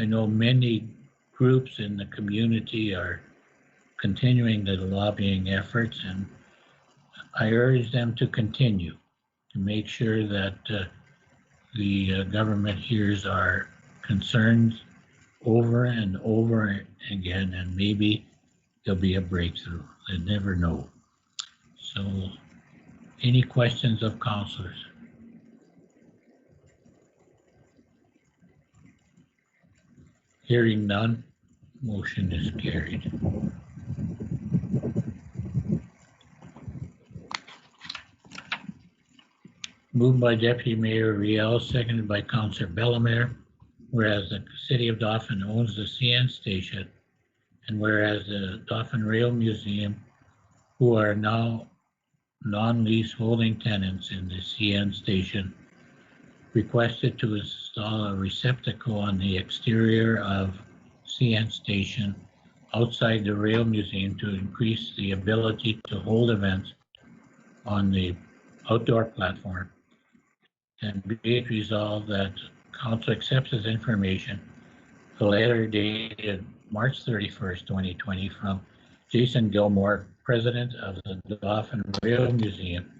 know many groups in the community are continuing the lobbying efforts, and I urge them to continue to make sure that the government hears our concerns over and over again, and maybe there'll be a breakthrough. They never know. So, any questions of councillors? Hearing none, motion is carried. Moved by Deputy Mayor Riel, seconded by Councillor Bellemare. Whereas the City of Dauphin owns the CN station, and whereas the Dauphin Rail Museum, who are now non-lease holding tenants in the CN station, requested to install a receptacle on the exterior of CN station outside the Rail Museum to increase the ability to hold events on the outdoor platform. And be it resolved that Council accepts this information, the letter dated March 31st, 2020, from Jason Gilmore, President of the Dauphin Rail Museum,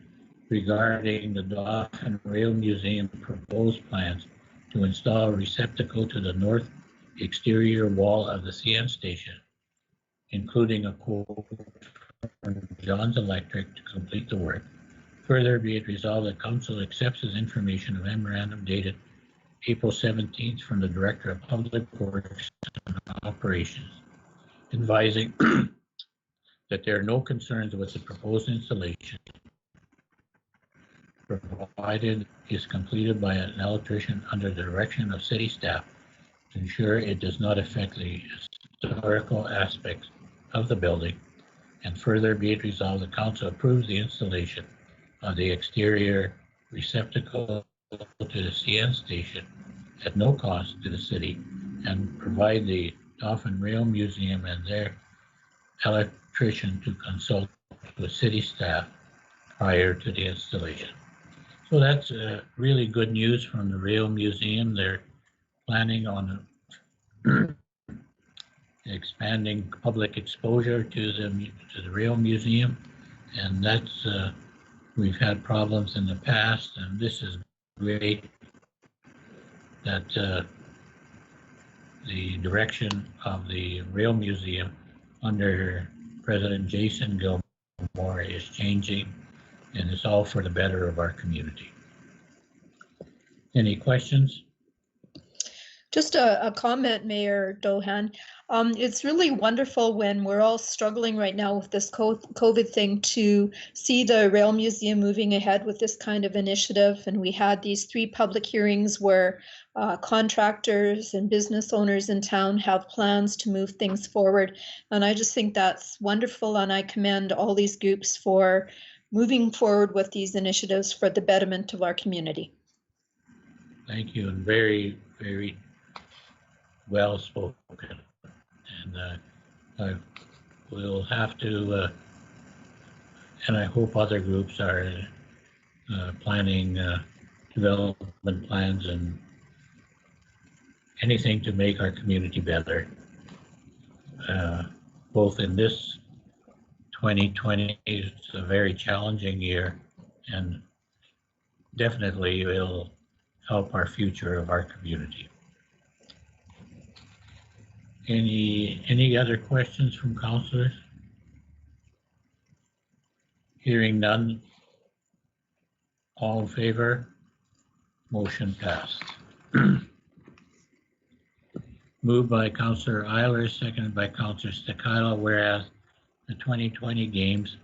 regarding the Dauphin Rail Museum proposed plans to install a receptacle to the north exterior wall of the CN station, including a quote from John's Electric to complete the work. Further, be it resolved that Council accepts this information, a memorandum dated April 17th from the Director of Public Works and Operations, advising that there are no concerns with the proposed installation, provided it is completed by an electrician under the direction of city staff to ensure it does not affect the historical aspects of the building. And further, be it resolved, the Council approves the installation of the exterior receptacle to the CN station at no cost to the city, and provide the Dauphin Rail Museum and their electrician to consult with city staff prior to the installation. So that's really good news from the Rail Museum. They're planning on expanding public exposure to the Rail Museum, and that's we've had problems in the past, and this is great that the direction of the Rail Museum under President Jason Gilmore is changing, and it's all for the better of our community. Any questions? Just a comment, Mayor Dohan. It's really wonderful when we're all struggling right now with this COVID thing to see the Rail Museum moving ahead with this kind of initiative. And we had these 3 public hearings where contractors and business owners in town have plans to move things forward. And I just think that's wonderful. And I commend all these groups for moving forward with these initiatives for the betterment of our community. Thank you, and very, very well spoken. And I will have to, and I hope other groups are planning development plans and anything to make our community better. Both in this 2020, it's a very challenging year, and definitely will help our future of our community. Any other questions from councilors? Hearing none. All in favor? Motion passed. Moved by Councillor Eilers, seconded by Councillor Stakila, whereas the 2020 games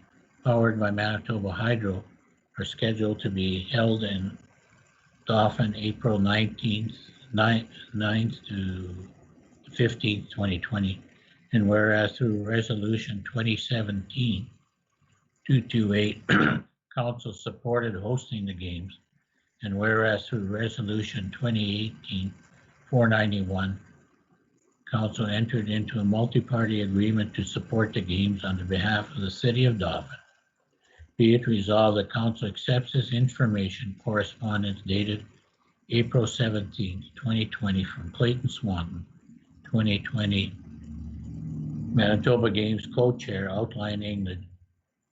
powered by Manitoba Hydro are scheduled to be held in Dauphin April 9th to 15th, 2020, and whereas through Resolution 2017-228, Council supported hosting the games, and whereas through Resolution 2018-491, Council entered into a multi-party agreement to support the games on behalf of the City of Dauphin. Be it resolved that Council accepts this information correspondence dated April 17th, 2020 from Clayton Swanton, 2020 Manitoba Games co-chair, outlining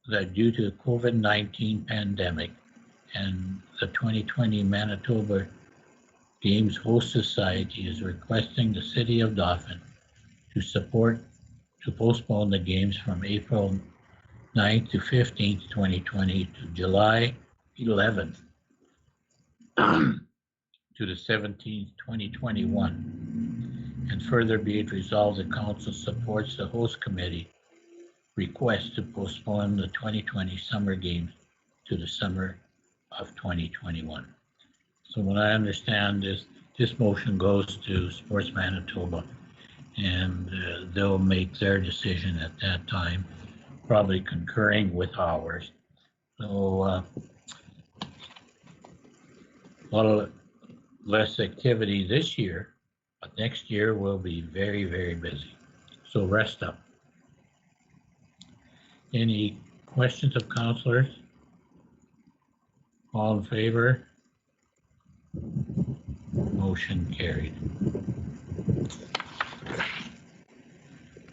that due to the COVID-19 pandemic and the 2020 Manitoba Games Host Society is requesting the City of Dauphin to postpone the games from April 9th to 15th, 2020 to July 11th to the 17th, 2021. And further be it resolved, the Council supports the host committee request to postpone the 2020 summer games to the summer of 2021. So what I understand is this motion goes to Sports Manitoba, and they'll make their decision at that time, probably concurring with ours. So a lot of less activity this year, but next year will be very, very busy. So rest up. Any questions of councilors? All in favor? Motion carried.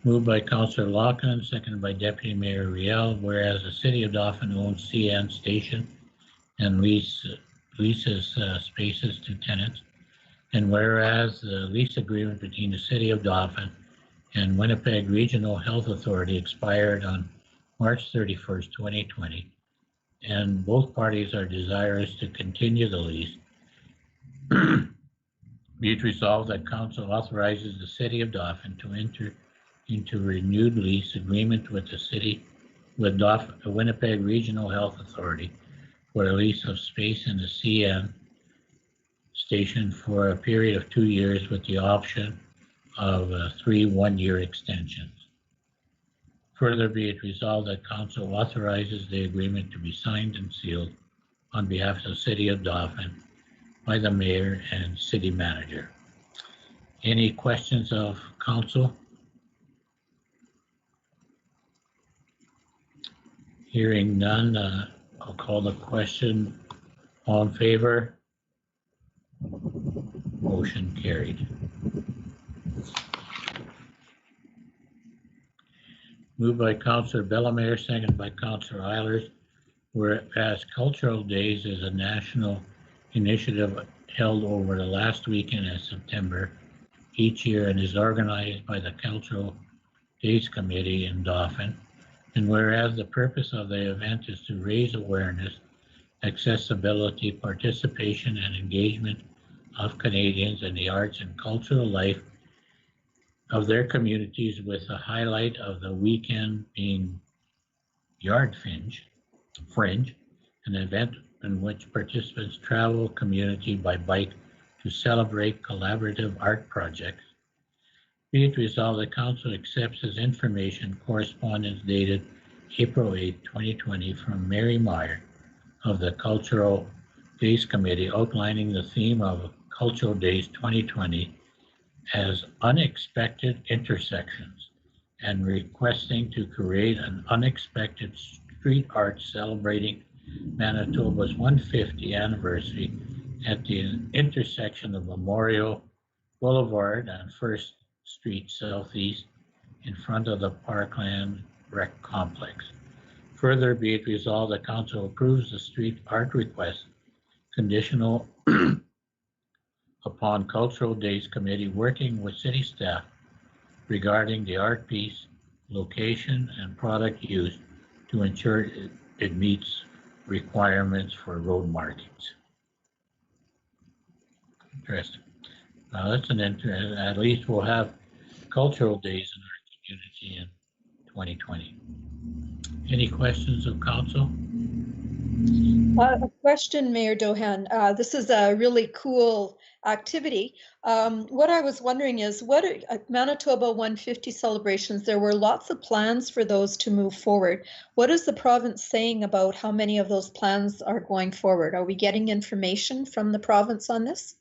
Moved by Councillor Loughlin, seconded by Deputy Mayor Riel, whereas the City of Dauphin owns CN Station and leases spaces to tenants, and whereas the lease agreement between the City of Dauphin and Winnipeg Regional Health Authority expired on March 31st, 2020, and both parties are desirous to continue the lease, be it resolved that Council authorizes the City of Dauphin to enter into renewed lease agreement with the city, with Winnipeg Regional Health Authority for a lease of space in the CN station for a period of 2 years with the option of 3 one-year extensions. Further be it resolved that Council authorizes the agreement to be signed and sealed on behalf of the City of Dauphin by the Mayor and City Manager. Any questions of Council? Hearing none, I'll call the question. All in favor? Motion carried. Moved by Councillor Bellemare, seconded by Councillor Eilers, whereas Cultural Days is a national initiative held over the last weekend in September each year and is organized by the Cultural Days Committee in Dauphin. And whereas the purpose of the event is to raise awareness, accessibility, participation, and engagement of Canadians in the arts and cultural life of their communities, with a highlight of the weekend being Yard Fringe, an event in which participants travel community by bike to celebrate collaborative art projects. Be it resolved, the Council accepts as information correspondence dated April 8, 2020 from Mary Meyer of the Cultural Days Committee, outlining the theme of Cultural Days 2020 as unexpected intersections and requesting to create an unexpected street art celebrating Manitoba's 150th anniversary at the intersection of Memorial Boulevard and First Street Southeast in front of the Parkland Rec Complex. Further, be it resolved, the Council approves the street art request conditional upon Cultural Days Committee working with city staff regarding the art piece, location, and product used to ensure it meets requirements for road markings. Interesting. Now that's an interest. At least we'll have cultural days in our community in 2020. Any questions of council? A question, Mayor Dohan. This is a really cool activity. What I was wondering is, what are Manitoba 150 celebrations? There were lots of plans for those to move forward. What is the province saying about how many of those plans are going forward? Are we getting information from the province on this?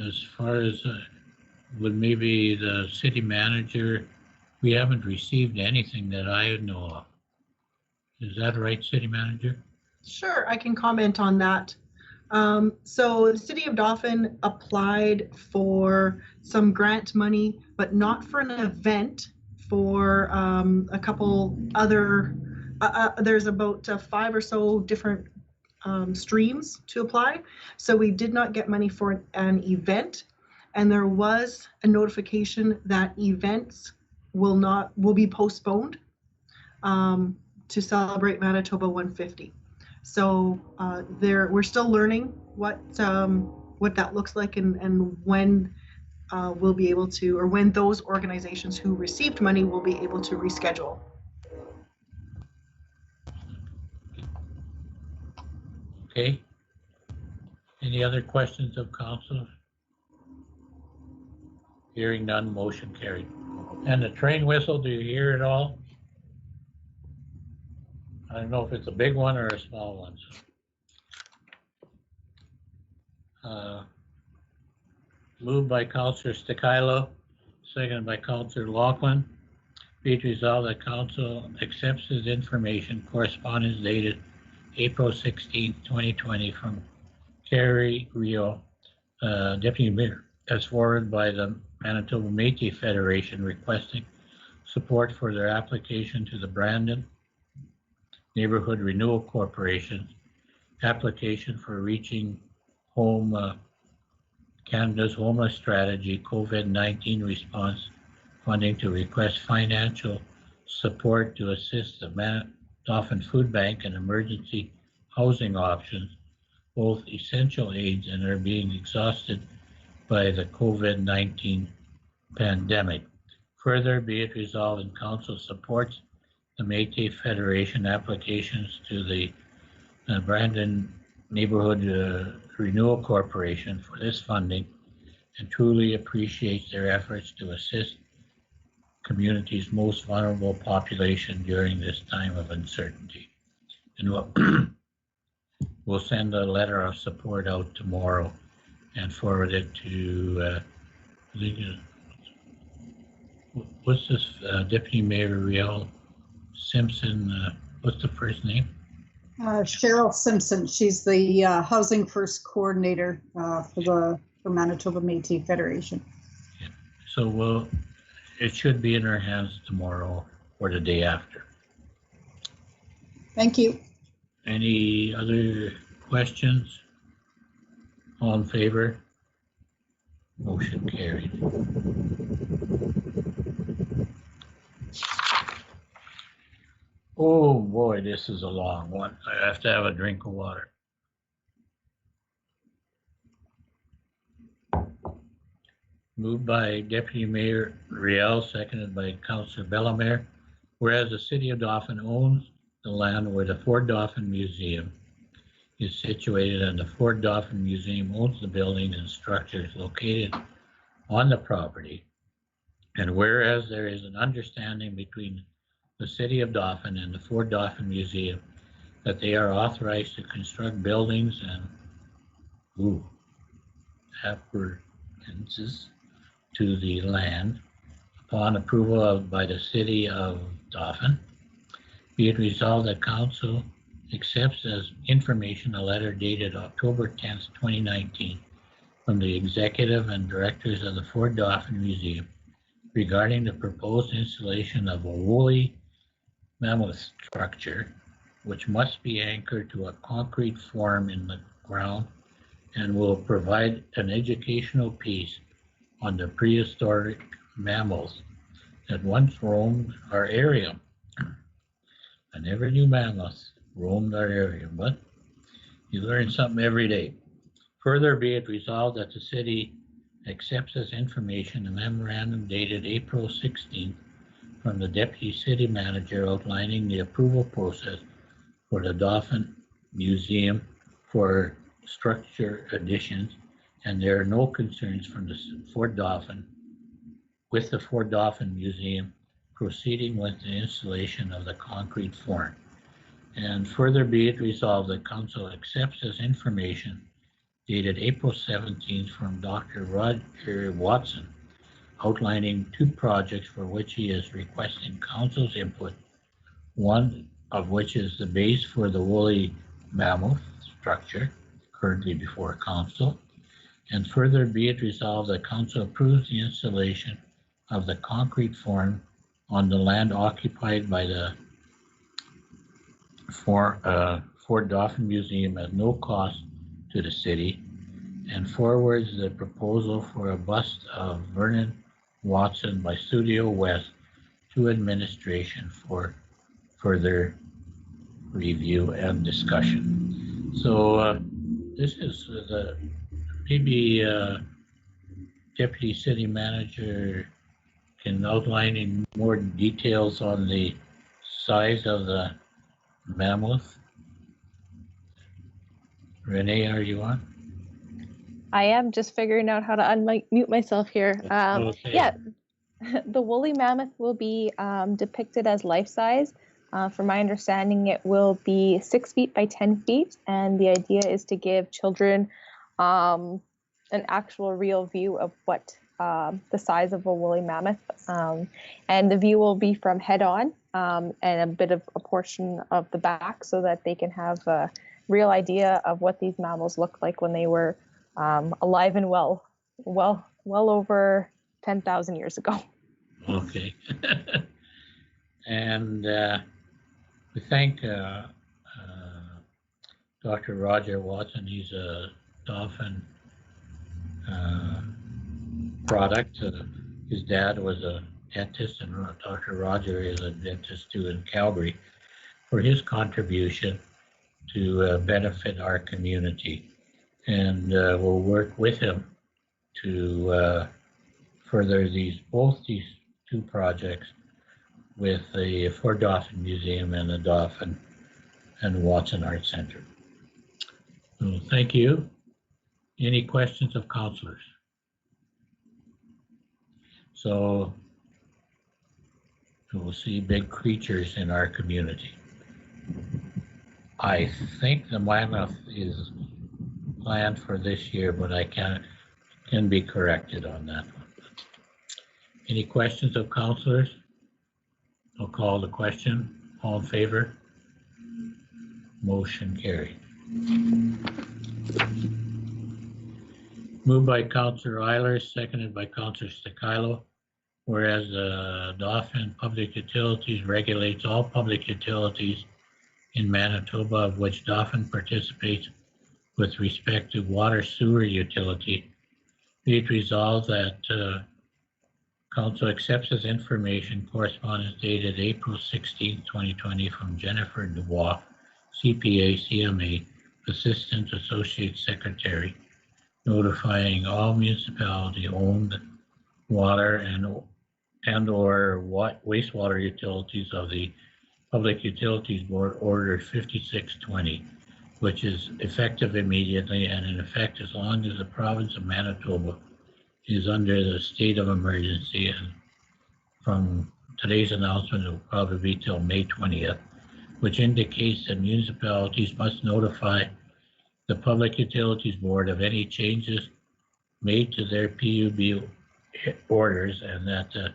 As far as with maybe the city manager, we haven't received anything that I know of. Is that right, city manager? Sure, I can comment on that. So the City of Dauphin applied for some grant money, but not for an event, for a couple other, there's about 5 or so different streams to apply. So we did not get money for an event, and there was a notification that events will be postponed to celebrate Manitoba 150. So we're still learning what that looks like and when we'll be able to, or when those organizations who received money will be able to reschedule. Okay. Any other questions of council? Hearing none, motion carried. And the train whistle, do you hear it all? I don't know if it's a big one or a small one. Moved by Councillor Stikilo, seconded by Councillor Laughlin. Be it resolved that council accepts this information correspondence dated April 16, 2020 from Carrie Rio, Deputy Mayor, as forwarded by the Manitoba Métis Federation requesting support for their application to the Brandon Neighborhood Renewal Corporation application for reaching home Canada's homeless strategy COVID-19 response funding to request financial support to assist the Dauphin Food Bank and emergency housing options, both essential aids and are being exhausted by the COVID-19 pandemic. Further, be it resolved and council supports the Métis Federation applications to the Brandon Neighborhood Renewal Corporation for this funding and truly appreciates their efforts to assist community's most vulnerable population during this time of uncertainty. And we'll send a letter of support out tomorrow and forward it to what's this Deputy Mayor Riel Simpson, what's the first name? Cheryl Simpson. She's the Housing First Coordinator for Manitoba Métis Federation. Yeah. So it should be in our hands tomorrow or the day after. Thank you. Any other questions? All in favor? Motion carried. Oh boy, this is a long one. I have to have a drink of water. Moved by Deputy Mayor Riel, seconded by Councillor Bellemare. Whereas the City of Dauphin owns the land where the Fort Dauphin Museum is situated, and the Fort Dauphin Museum owns the buildings and structures located on the property. And whereas there is an understanding between the City of Dauphin and the Fort Dauphin Museum that they are authorized to construct buildings and appurtenances to the land upon approval by the City of Dauphin, be it resolved that Council accepts as information a letter dated October 10th, 2019 from the executive and directors of the Fort Dauphin Museum regarding the proposed installation of a woolly mammoth structure which must be anchored to a concrete form in the ground and will provide an educational piece on the prehistoric mammals that once roamed our area. I never knew mammoths roamed our area, but you learn something every day. Further, be it resolved that the city accepts as information a memorandum dated April 16th from the Deputy City Manager outlining the approval process for the Dauphin Museum for structure additions, and there are no concerns from the Fort Dauphin with the Fort Dauphin Museum proceeding with the installation of the concrete form. And further be it resolved that Council accepts as information dated April 17th from Dr. Roger Watson outlining 2 projects for which he is requesting Council's input, one of which is the base for the woolly mammoth structure currently before Council. And further be it resolved that Council approves the installation of the concrete form on the land occupied by the Fort Dauphin Museum at no cost to the city, and forwards the proposal for a bust of Vernon Watson by Studio West to administration for further review and discussion. So this is maybe Deputy City Manager can outline in more details on the size of the mammoth. Renee, are you on? I am just figuring out how to unmute myself here. Okay. Yeah, the woolly mammoth will be depicted as life-size. From my understanding, it will be 6 feet by 10 feet, and the idea is to give children an actual real view of what the size of a woolly mammoth. And the view will be from head on and a bit of a portion of the back so that they can have a real idea of what these mammals looked like when they were alive and well over 10,000 years ago. Okay. And we thank Dr. Roger Watson. He's a Dauphin product. His dad was a dentist, and Dr. Roger is a dentist too in Calgary, for his contribution to benefit our community. And we'll work with him to further both these 2 projects with the Fort Dauphin Museum and the Dauphin and Watson Art Center. So thank you. Any questions of councillors? So we'll see big creatures in our community. I think the mammoth is planned for this year, but I can be corrected on that one. Any questions of councillors? I'll call the question. All in favor? Motion carried. Moved by Councillor Eilers, seconded by Councillor Stakilo. whereas Dauphin Public Utilities regulates all public utilities in Manitoba, of which Dauphin participates with respect to water sewer utility. Be it resolved that Council accepts as information correspondence dated April 16, 2020 from Jennifer Dubois, CPA, CMA, Assistant Associate Secretary, notifying all municipality-owned water and or wastewater utilities of the Public Utilities Board Order 5620, which is effective immediately and in effect as long as the province of Manitoba is under the state of emergency. And from today's announcement, it will probably be till May 20th, which indicates that municipalities must notify the Public Utilities Board of any changes made to their PUB orders, and that the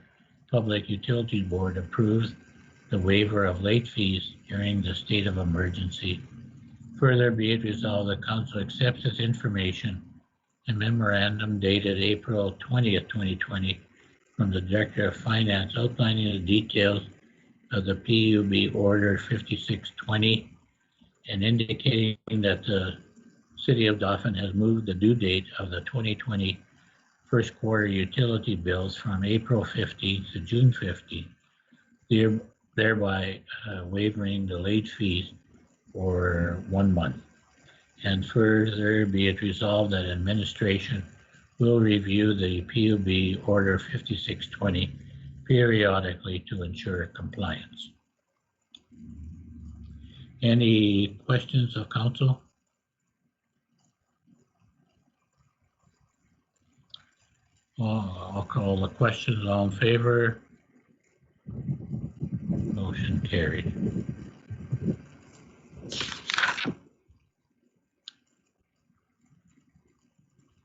Public Utilities Board approves the waiver of late fees during the state of emergency. Further, be it resolved, the Council accepts this information and memorandum dated April 20th, 2020 from the Director of Finance outlining the details of the PUB Order 5620 and indicating that the City of Dauphin has moved the due date of the 2020 first quarter utility bills from April 15th to June 15th, thereby waiving the late fees for 1 month. And further, be it resolved that administration will review the PUB Order 5620 periodically to ensure compliance. Any questions of council? I'll call the questions. All in favor? Motion carried.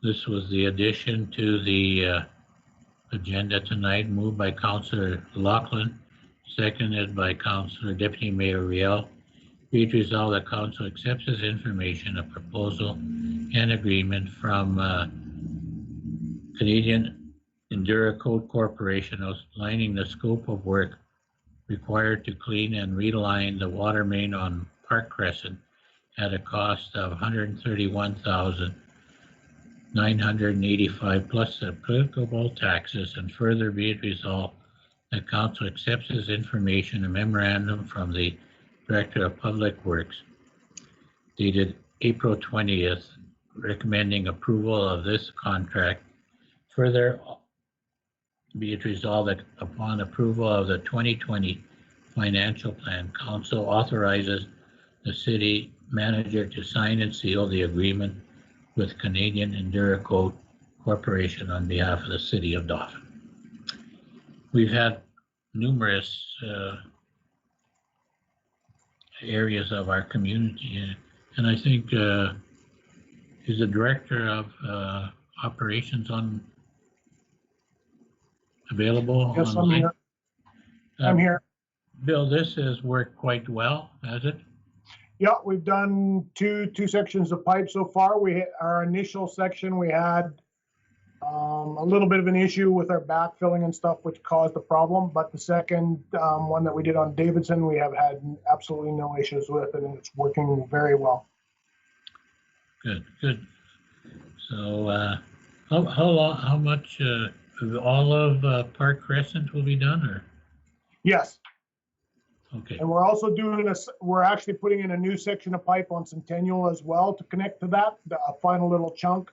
This was the addition to the agenda tonight, moved by Councillor Loughlin, seconded by Councillor Deputy Mayor Riel. Be it resolved that Council accepts as information a proposal and agreement from Canadian Endurocode Corporation outlining the scope of work required to clean and reline the water main on Park Crescent at a cost of $131,985 plus applicable taxes, and further be it resolved that Council accepts as information a memorandum from the Director of Public Works dated April 20th recommending approval of this contract. Further, be it resolved that upon approval of the 2020 financial plan, Council authorizes the city manager to sign and seal the agreement with Canadian Endurocode Corporation on behalf of the City of Dauphin. We've had numerous areas of our community, and I think is the Director of Operations available? Yes, online? I'm here. I'm here. Bill, this has worked quite well, has it? Yeah, we've done two sections of pipe so far. Our initial section, we had a little bit of an issue with our backfilling and stuff, which caused the problem. But the second one that we did on Davidson, we have had absolutely no issues with, and it's working very well. Good, good. So, how much all of Park Crescent will be done, or? Yes. Okay. And we're also we're actually putting in a new section of pipe on Centennial as well to connect to that, a final little chunk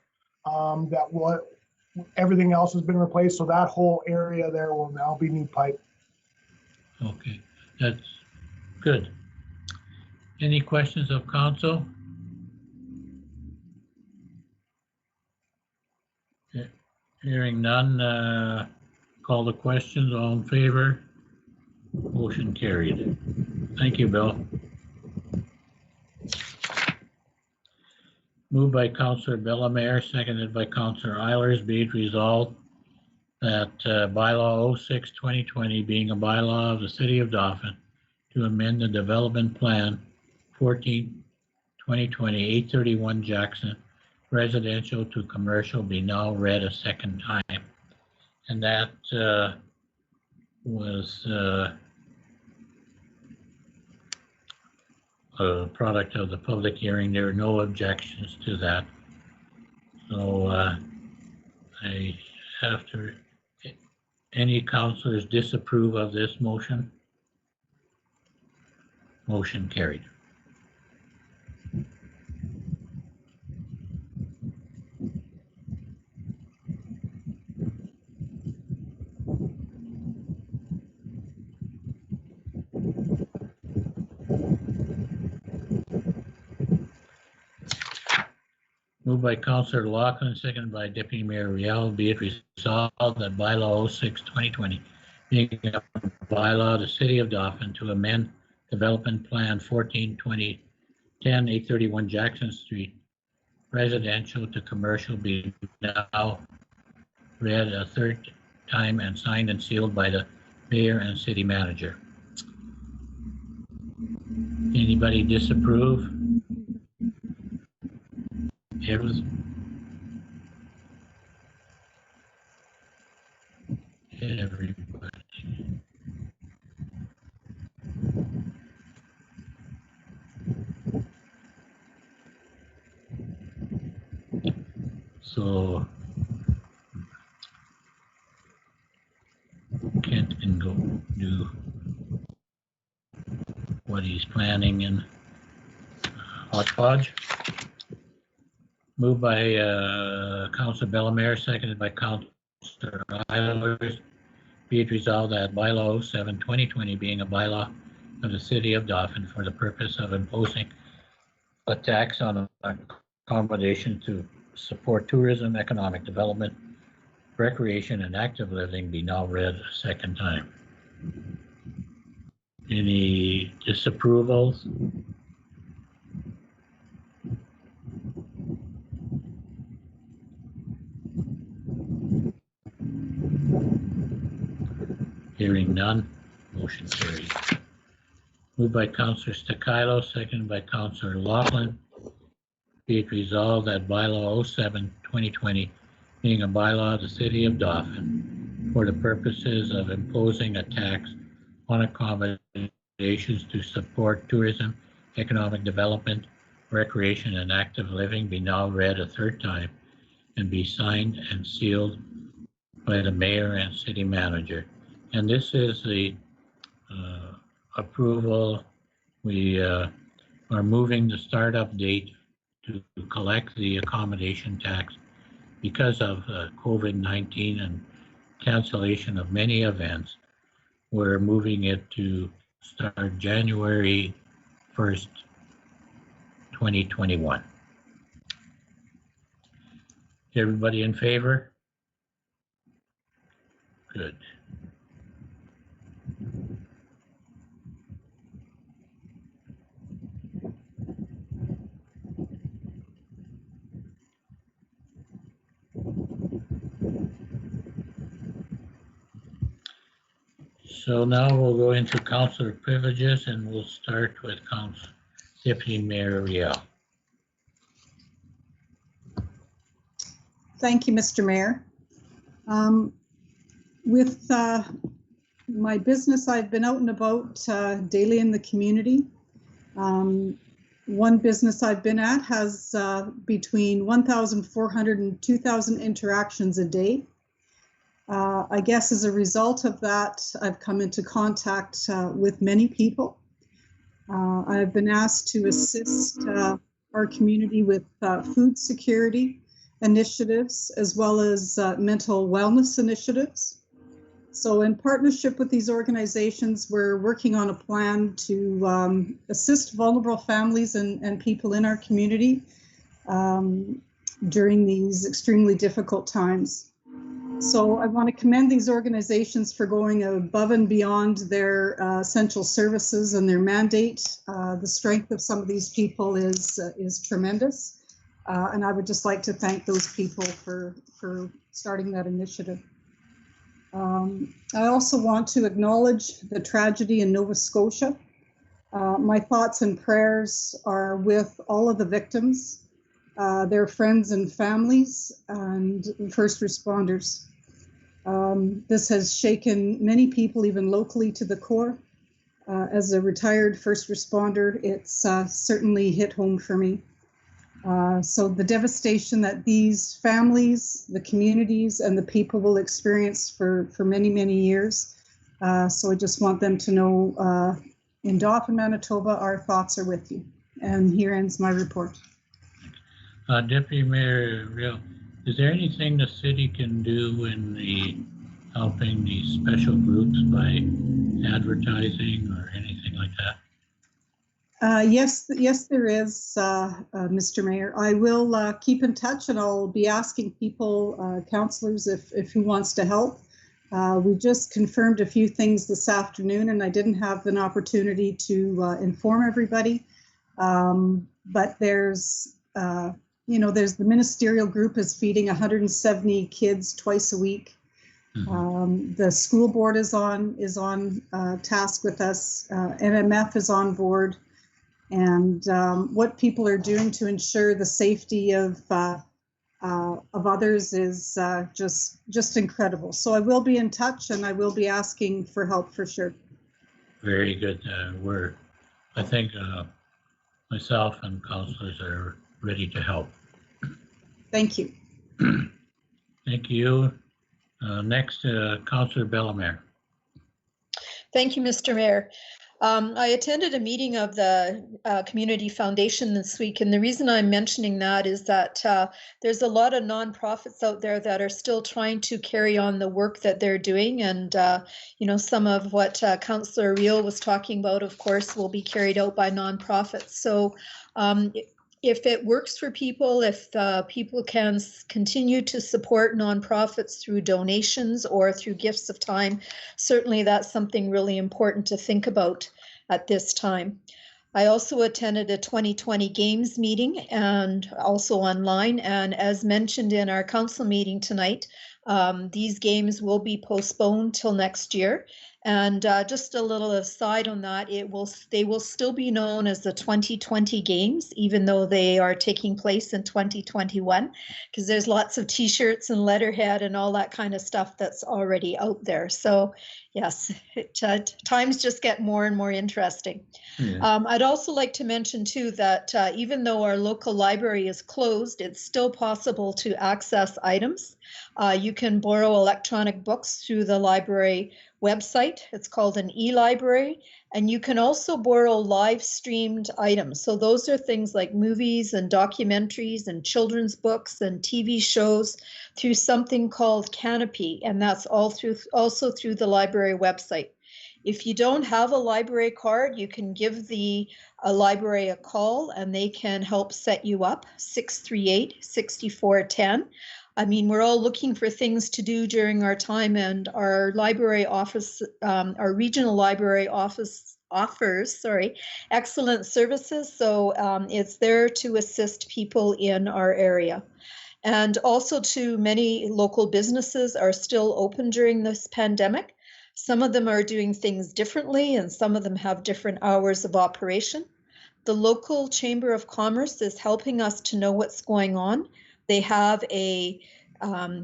everything else has been replaced. So that whole area there will now be new pipe. Okay, that's good. Any questions of council? Hearing none, call the questions. All in favor? Motion carried. Thank you, Bill. Moved by Councillor Bellemare, seconded by Councillor Eilers. Be it resolved that bylaw 06/2020 being a bylaw of the City of Dauphin to amend the development plan 14/2020 831 Jackson residential to commercial be now read a second time, and that was a product of the public hearing. There are no objections to that. So I have to, any councilors disapprove of this motion? Motion carried. Moved by Councillor Loughlin, seconded by Deputy Mayor Riel. Be it resolved that bylaw 06/2020, being a bylaw of the City of Dauphin to amend Development Plan 14/2010 831 Jackson Street, residential to commercial, be now read a third time and signed and sealed by the mayor and city manager. Anybody disapprove? Everybody. So Kent can go do what he's planning in Hodgepodge. Moved by Councillor Bellemare, seconded by Councillor Eilers. Be it resolved that bylaw 07/2020, being a bylaw of the City of Dauphin for the purpose of imposing a tax on accommodation to support tourism, economic development, recreation, and active living, be now read a second time. Any disapprovals? Hearing none, motion carried. Moved by Councillor Stakilo, seconded by Councillor Loughlin. Be it resolved that bylaw 07/2020, being a bylaw of the City of Dauphin for the purposes of imposing a tax on accommodations to support tourism, economic development, recreation, and active living, be now read a third time and be signed and sealed by the mayor and city manager. And this is the approval. We are moving the startup date to collect the accommodation tax because of COVID-19 and cancellation of many events. We're moving it to start January 1st, 2021. Everybody in favor? Good. So now we'll go into councillor privileges, and we'll start with Deputy Mayor Riel. Thank you, Mr. Mayor. With my business, I've been out and about daily in the community. One business I've been at has between 1,400 and 2,000 interactions a day. I guess as a result of that, I've come into contact with many people. I've been asked to assist our community with food security initiatives, as well as mental wellness initiatives. So in partnership with these organizations, we're working on a plan to assist vulnerable families and people in our community during these extremely difficult times. So I want to commend these organizations for going above and beyond their essential services and their mandate. The strength of some of these people is tremendous. And I would just like to thank those people for starting that initiative. I also want to acknowledge the tragedy in Nova Scotia. My thoughts and prayers are with all of the victims, their friends and families, and first responders. This has shaken many people, even locally, to the core. As a retired first responder, it's certainly hit home for me. So the devastation that these families, the communities, and the people will experience for many, many years. So I just want them to know, in Dauphin, Manitoba, our thoughts are with you. And here ends my report. Deputy Mayor Real, is there anything the city can do in the helping these special groups by advertising or anything like that? Yes, there is, Mr. Mayor. I will keep in touch, and I'll be asking people, councillors, if who wants to help. We just confirmed a few things this afternoon, and I didn't have an opportunity to inform everybody. But there's, there's the ministerial group is feeding 170 kids twice a week. The school board is on task with us. MMF is on board, and what people are doing to ensure the safety of others is just incredible. So I will be in touch, and I will be asking for help for sure. Very good. I think myself and councillors are ready to help. Thank you. Thank you. Next, Councillor Bellemare. Thank you, Mr. Mayor. I attended a meeting of the Community Foundation this week, and the reason I'm mentioning that is that there's a lot of nonprofits out there that are still trying to carry on the work that they're doing, and some of what Councillor Real was talking about, of course, will be carried out by nonprofits. So if it works for people, if people can continue to support nonprofits through donations or through gifts of time, certainly that's something really important to think about at this time. I also attended a 2020 Games meeting and also online, and as mentioned in our council meeting tonight, these games will be postponed till next year. And just a little aside on that, they will still be known as the 2020 Games, even though they are taking place in 2021, because there's lots of T-shirts and letterhead and all that kind of stuff that's already out there. So yes, times just get more and more interesting. Yeah. I'd also like to mention too that even though our local library is closed, it's still possible to access items. You can borrow electronic books through the library website. It's called an e-library, and you can also borrow live streamed items. So those are things like movies and documentaries and children's books and TV shows through something called Canopy, and that's also through the library website. If you don't have a library card, you can give the library a call and they can help set you up, 638-6410. I mean, we're all looking for things to do during our time, and our library office, our regional library office offers, excellent services. So it's there to assist people in our area. And also too, many local businesses are still open during this pandemic. Some of them are doing things differently, and some of them have different hours of operation. The local Chamber of Commerce is helping us to know what's going on. They have a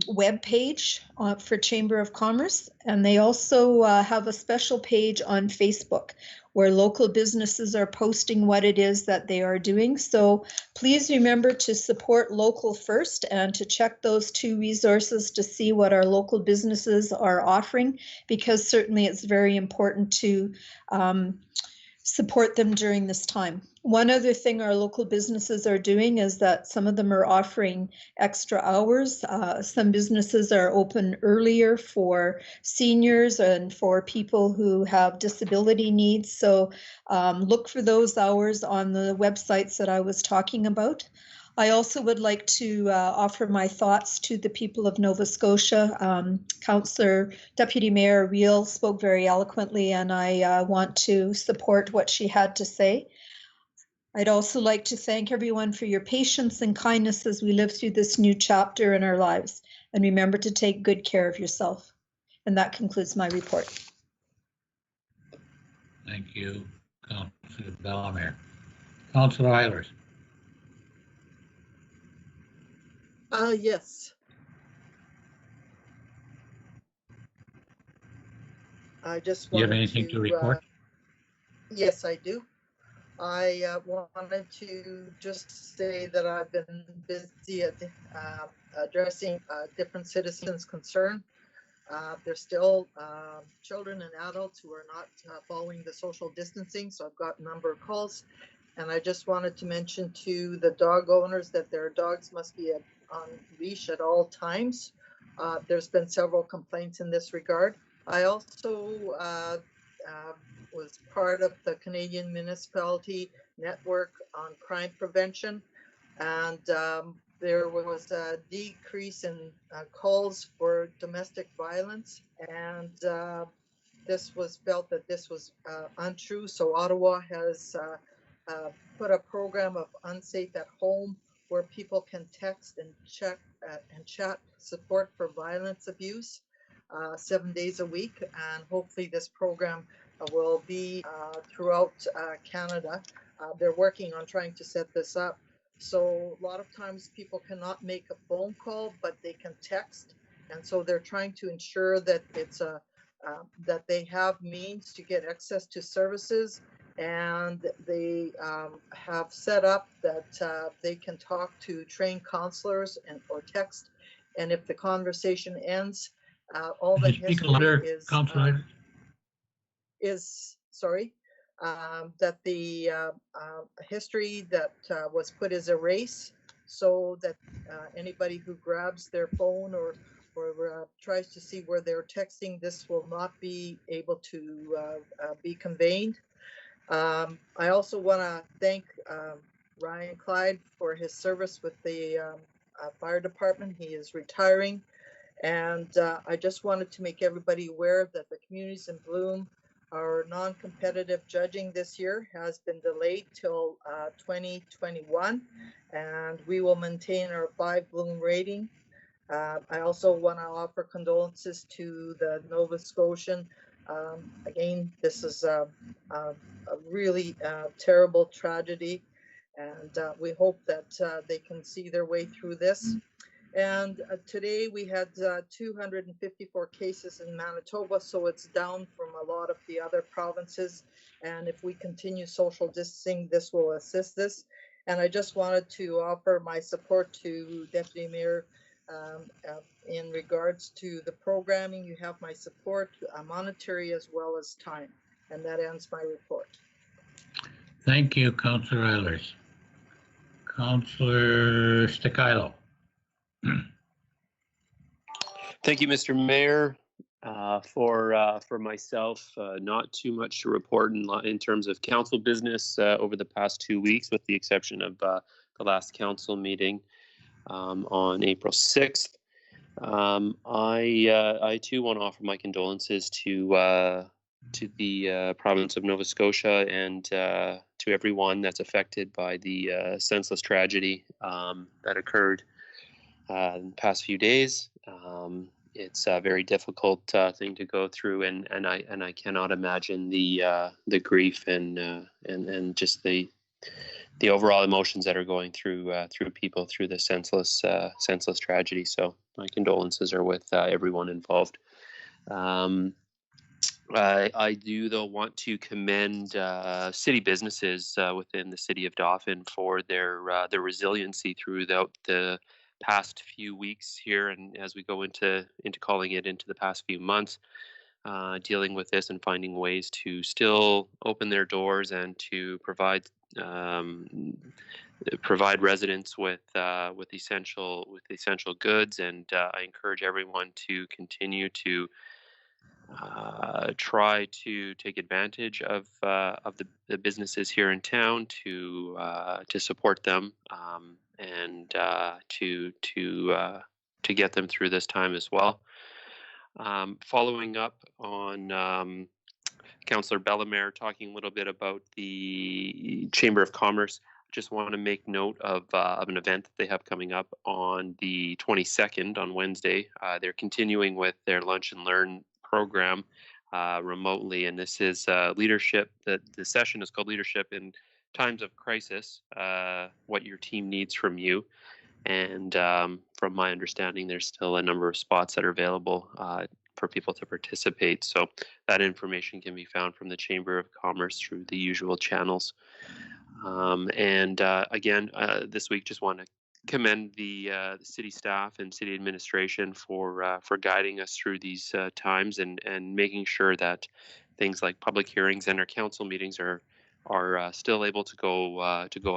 web page for Chamber of Commerce, and they also have a special page on Facebook where local businesses are posting what it is that they are doing. So please remember to support local first and to check those two resources to see what our local businesses are offering, because certainly it's very important to support them during this time. One other thing our local businesses are doing is that some of them are offering extra hours. Some businesses are open earlier for seniors and for people who have disability needs. So look for those hours on the websites that I was talking about. I also would like to offer my thoughts to the people of Nova Scotia. Councillor Deputy Mayor Real spoke very eloquently, and I want to support what she had to say. I'd also like to thank everyone for your patience and kindness as we live through this new chapter in our lives. And remember to take good care of yourself. And that concludes my report. Thank you, Councillor Bellemare. Councillor Eilers. Yes. I just Do you have wanted anything to report? Yes, I do. I wanted to just say that I've been busy at addressing different citizens' concern. There's still children and adults who are not following the social distancing, so I've got a number of calls. And I just wanted to mention to the dog owners that their dogs must be on leash at all times. There's been several complaints in this regard. I also was part of the Canadian Municipality Network on Crime Prevention, and there was a decrease in calls for domestic violence, and this was felt that this was untrue. So Ottawa has put a program of Unsafe at Home where people can text and check and chat support for violence abuse 7 days a week, and hopefully this program will be throughout Canada. They're working on trying to set this up. So a lot of times people cannot make a phone call, but they can text. And so they're trying to ensure that it's that they have means to get access to services, and they have set up that they can talk to trained counselors or text. And if the conversation ends, all the history is sorry. That the history that was put as erased, so that anybody who grabs their phone or tries to see where they're texting, this will not be able to be conveyed. I also want to thank Ryan Clyde for his service with the fire department. He is retiring, and I just wanted to make everybody aware that the Communities in Bloom, our non-competitive judging this year, has been delayed till 2021, and we will maintain our 5 Bloom rating. I also want to offer condolences to the Nova Scotian. Again, this is a really terrible tragedy, and we hope that they can see their way through this. And today we had 254 cases in Manitoba, so it's down from a lot of the other provinces. And if we continue social distancing, this will assist this. And I just wanted to offer my support to Deputy Mayor in regards to the programming. You have my support, monetary as well as time. And that ends my report. Thank you, Councillor Eilers. Councillor Sticilo. Thank you, Mr. Mayor. For myself, not too much to report in terms of council business over the past 2 weeks, with the exception of the last council meeting on April 6th. I too want to offer my condolences to the province of Nova Scotia and to everyone that's affected by the senseless tragedy that occurred in the past few days. It's a very difficult thing to go through, and I cannot imagine the grief and just the overall emotions that are going through people through the senseless tragedy. So my condolences are with everyone involved. I do, though, want to commend city businesses within the city of Dauphin for their resiliency throughout the past few weeks here, and as we go into calling it into the past few months, dealing with this and finding ways to still open their doors and to provide residents with essential goods. And I encourage everyone to continue to try to take advantage of the businesses here in town to support them and to get them through this time as well. Following up on Councillor Bellemare talking a little bit about the Chamber of Commerce, just want to make note of an event that they have coming up on the 22nd on Wednesday. They're continuing with their Lunch and Learn program remotely, and this is leadership. The session is called Leadership in Times of Crisis, what your team needs from you. And from my understanding, there's still a number of spots that are available for people to participate. So that information can be found from the Chamber of Commerce through the usual channels. Again, this week, just want to commend the city staff and city administration for guiding us through these times and making sure that things like public hearings and our council meetings are still able to go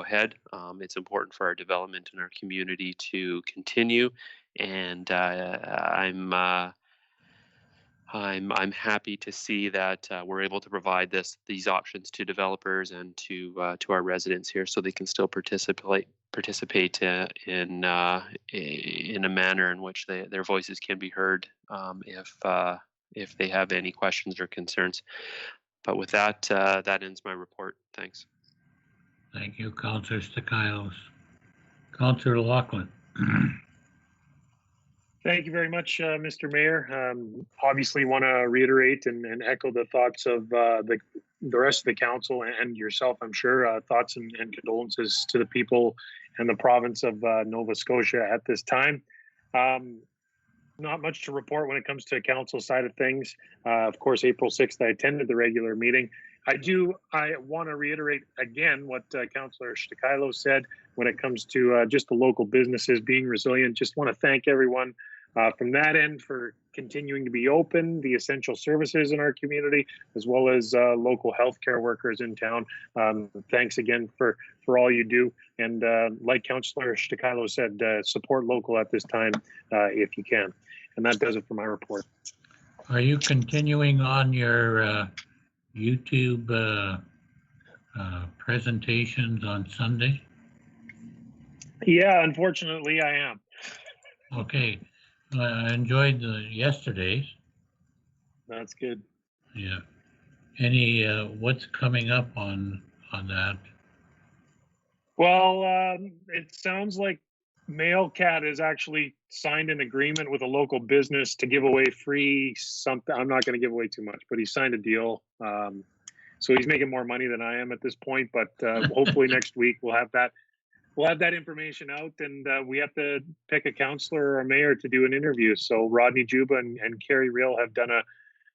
ahead. It's important for our development in our community to continue, and I'm happy to see that we're able to provide these options to developers and to our residents here, so they can still participate in a manner in which their voices can be heard if they have any questions or concerns. But with that, that ends my report. Thanks. Thank you, Councillor Stakailos. Councillor Lachlan. Thank you very much, Mr. Mayor. Obviously want to reiterate and echo the thoughts of the rest of the council and yourself, I'm sure. Thoughts and condolences to the people and the province of Nova Scotia at this time. Not much to report when it comes to council side of things. Of course, April 6th, I attended the regular meeting. I want to reiterate again what Councillor Stakailos said when it comes to just the local businesses being resilient. Just want to thank everyone from that end for continuing to be open, the essential services in our community, as well as local healthcare workers in town. Thanks again for all you do. And like Councillor Stakailos said, support local at this time if you can. And that does it for my report. Are you continuing on your YouTube presentations on Sunday? Yeah, unfortunately I am. Okay. I enjoyed the yesterday's. That's good. Yeah. Any what's coming up on that? Well, it sounds like Mailcat has actually signed an agreement with a local business to give away free something. I'm not going to give away too much, but he signed a deal. So he's making more money than I am at this point, but hopefully next week we'll have that information out, and we have to pick a councillor or a mayor to do an interview. So Rodney Juba and Carrie Real have done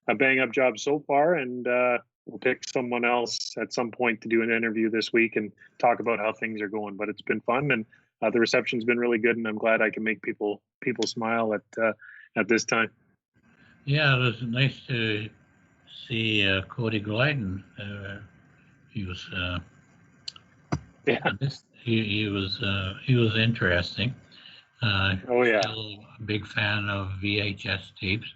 a bang up job so far, and we'll pick someone else at some point to do an interview this week and talk about how things are going. But it's been fun, and the reception's been really good, and I'm glad I can make people smile at this time. Yeah, it was nice to see Cody Glyden. He was he was interesting. Oh yeah, still a big fan of VHS tapes.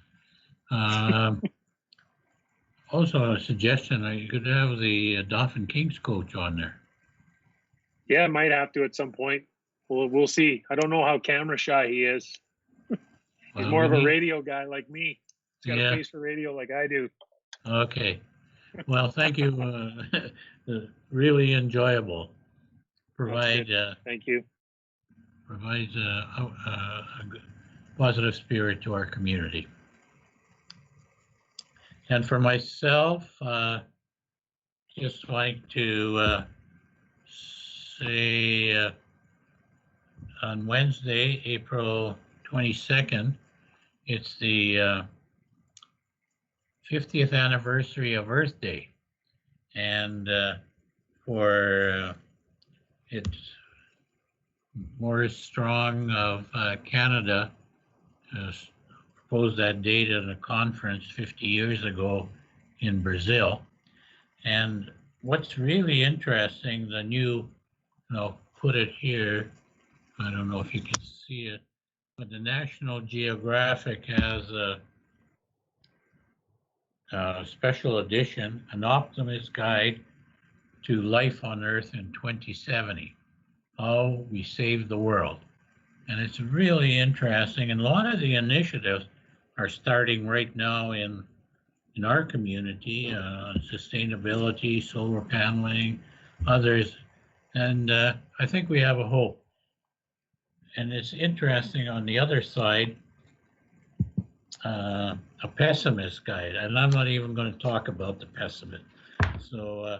Also, a suggestion: you could have the Dauphin Kings coach on there. Yeah, might have to at some point. We'll see. I don't know how camera shy he is. He's more of a radio guy like me. He's got a face for radio like I do. Okay. Well, thank you. Really enjoyable. Thank you. Provides a positive spirit to our community. And for myself, just like to say on Wednesday, April 22nd, it's the 50th anniversary of Earth Day. And for it's Maurice Strong of Canada proposed that date at a conference 50 years ago in Brazil. And what's really interesting, the new, put it here, I don't know if you can see it, but the National Geographic has a special edition, An Optimist Guide to Life on Earth in 2070, How We Saved the World. And it's really interesting, and a lot of the initiatives are starting right now in our community, sustainability, solar paneling, others, and I think we have a hope. And it's interesting on the other side, a pessimist guide, and I'm not even going to talk about the pessimist. So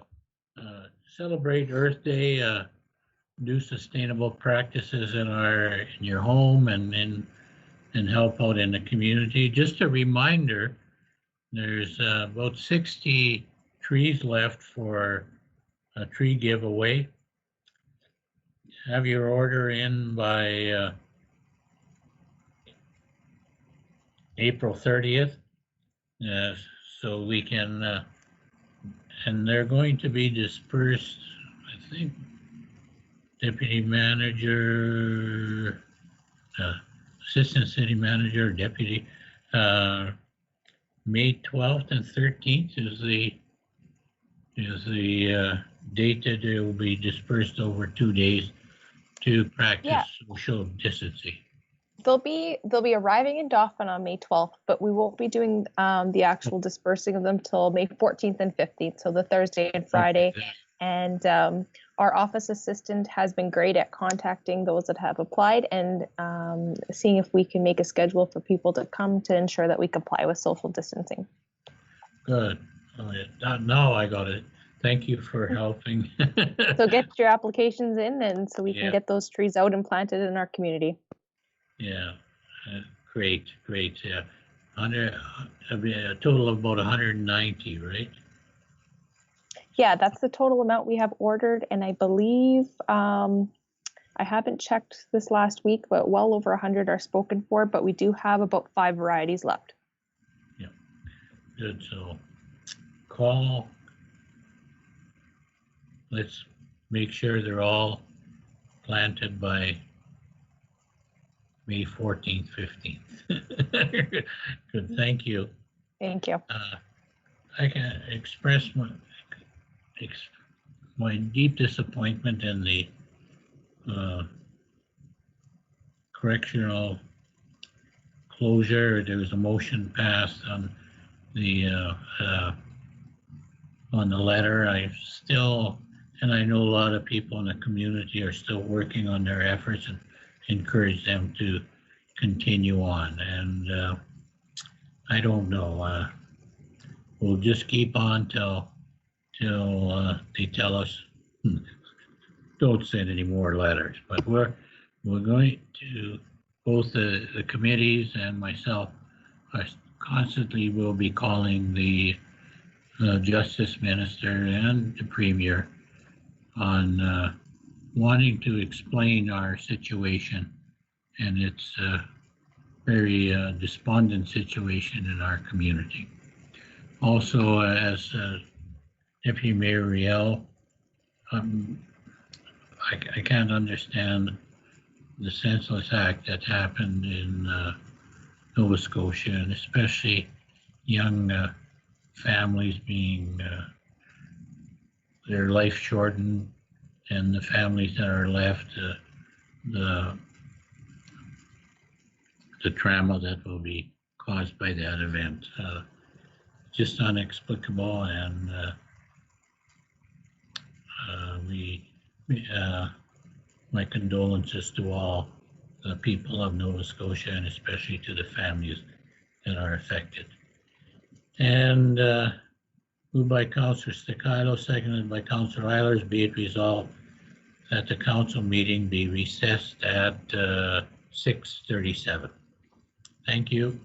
celebrate Earth Day, do sustainable practices in your home and and help out in the community. Just a reminder, there's about 60 trees left for a tree giveaway. Have your order in by April 30th, so we can, and they're going to be dispersed, I think, Deputy Manager, Assistant City Manager, Deputy, May 12th and 13th is the date that it will be dispersed over 2 days to practice social distancing. They'll be arriving in Dauphin on May 12th, but we won't be doing the actual dispersing of them till May 14th and 15th, so the Thursday and Friday. Okay. And our office assistant has been great at contacting those that have applied and seeing if we can make a schedule for people to come to ensure that we comply with social distancing. Good. Oh, yeah. Now I got it. Thank you for helping. So get your applications in, and so we can Yeah. get those trees out and planted in our community. Yeah, great. Yeah, a total of about 190, right? Yeah, that's the total amount we have ordered, and I believe I haven't checked this last week, but well over 100 are spoken for. But we do have about 5 varieties left. Yeah, good. So call. Let's make sure they're all planted by May 14th, 15th. Good, thank you. Thank you. I can express my deep disappointment in the correctional closure. There was a motion passed on the letter. And I know a lot of people in the community are still working on their efforts and encourage them to continue on. And I don't know. We'll just keep on till they tell us don't send any more letters. But we're going to, both the committees and myself constantly will be calling the Justice Minister and the Premier on wanting to explain our situation, and it's a very despondent situation in our community. Also, as Deputy Mayor Riel, I can't understand the senseless act that happened in Nova Scotia, and especially young families being their life shortened, and the families that are left, the trauma that will be caused by that event. Just inexplicable, and my condolences to all the people of Nova Scotia, and especially to the families that are affected. And moved by Councillor Staccato, seconded by Councillor Eilers, be it resolved that the council meeting be recessed at 6:37. Thank you.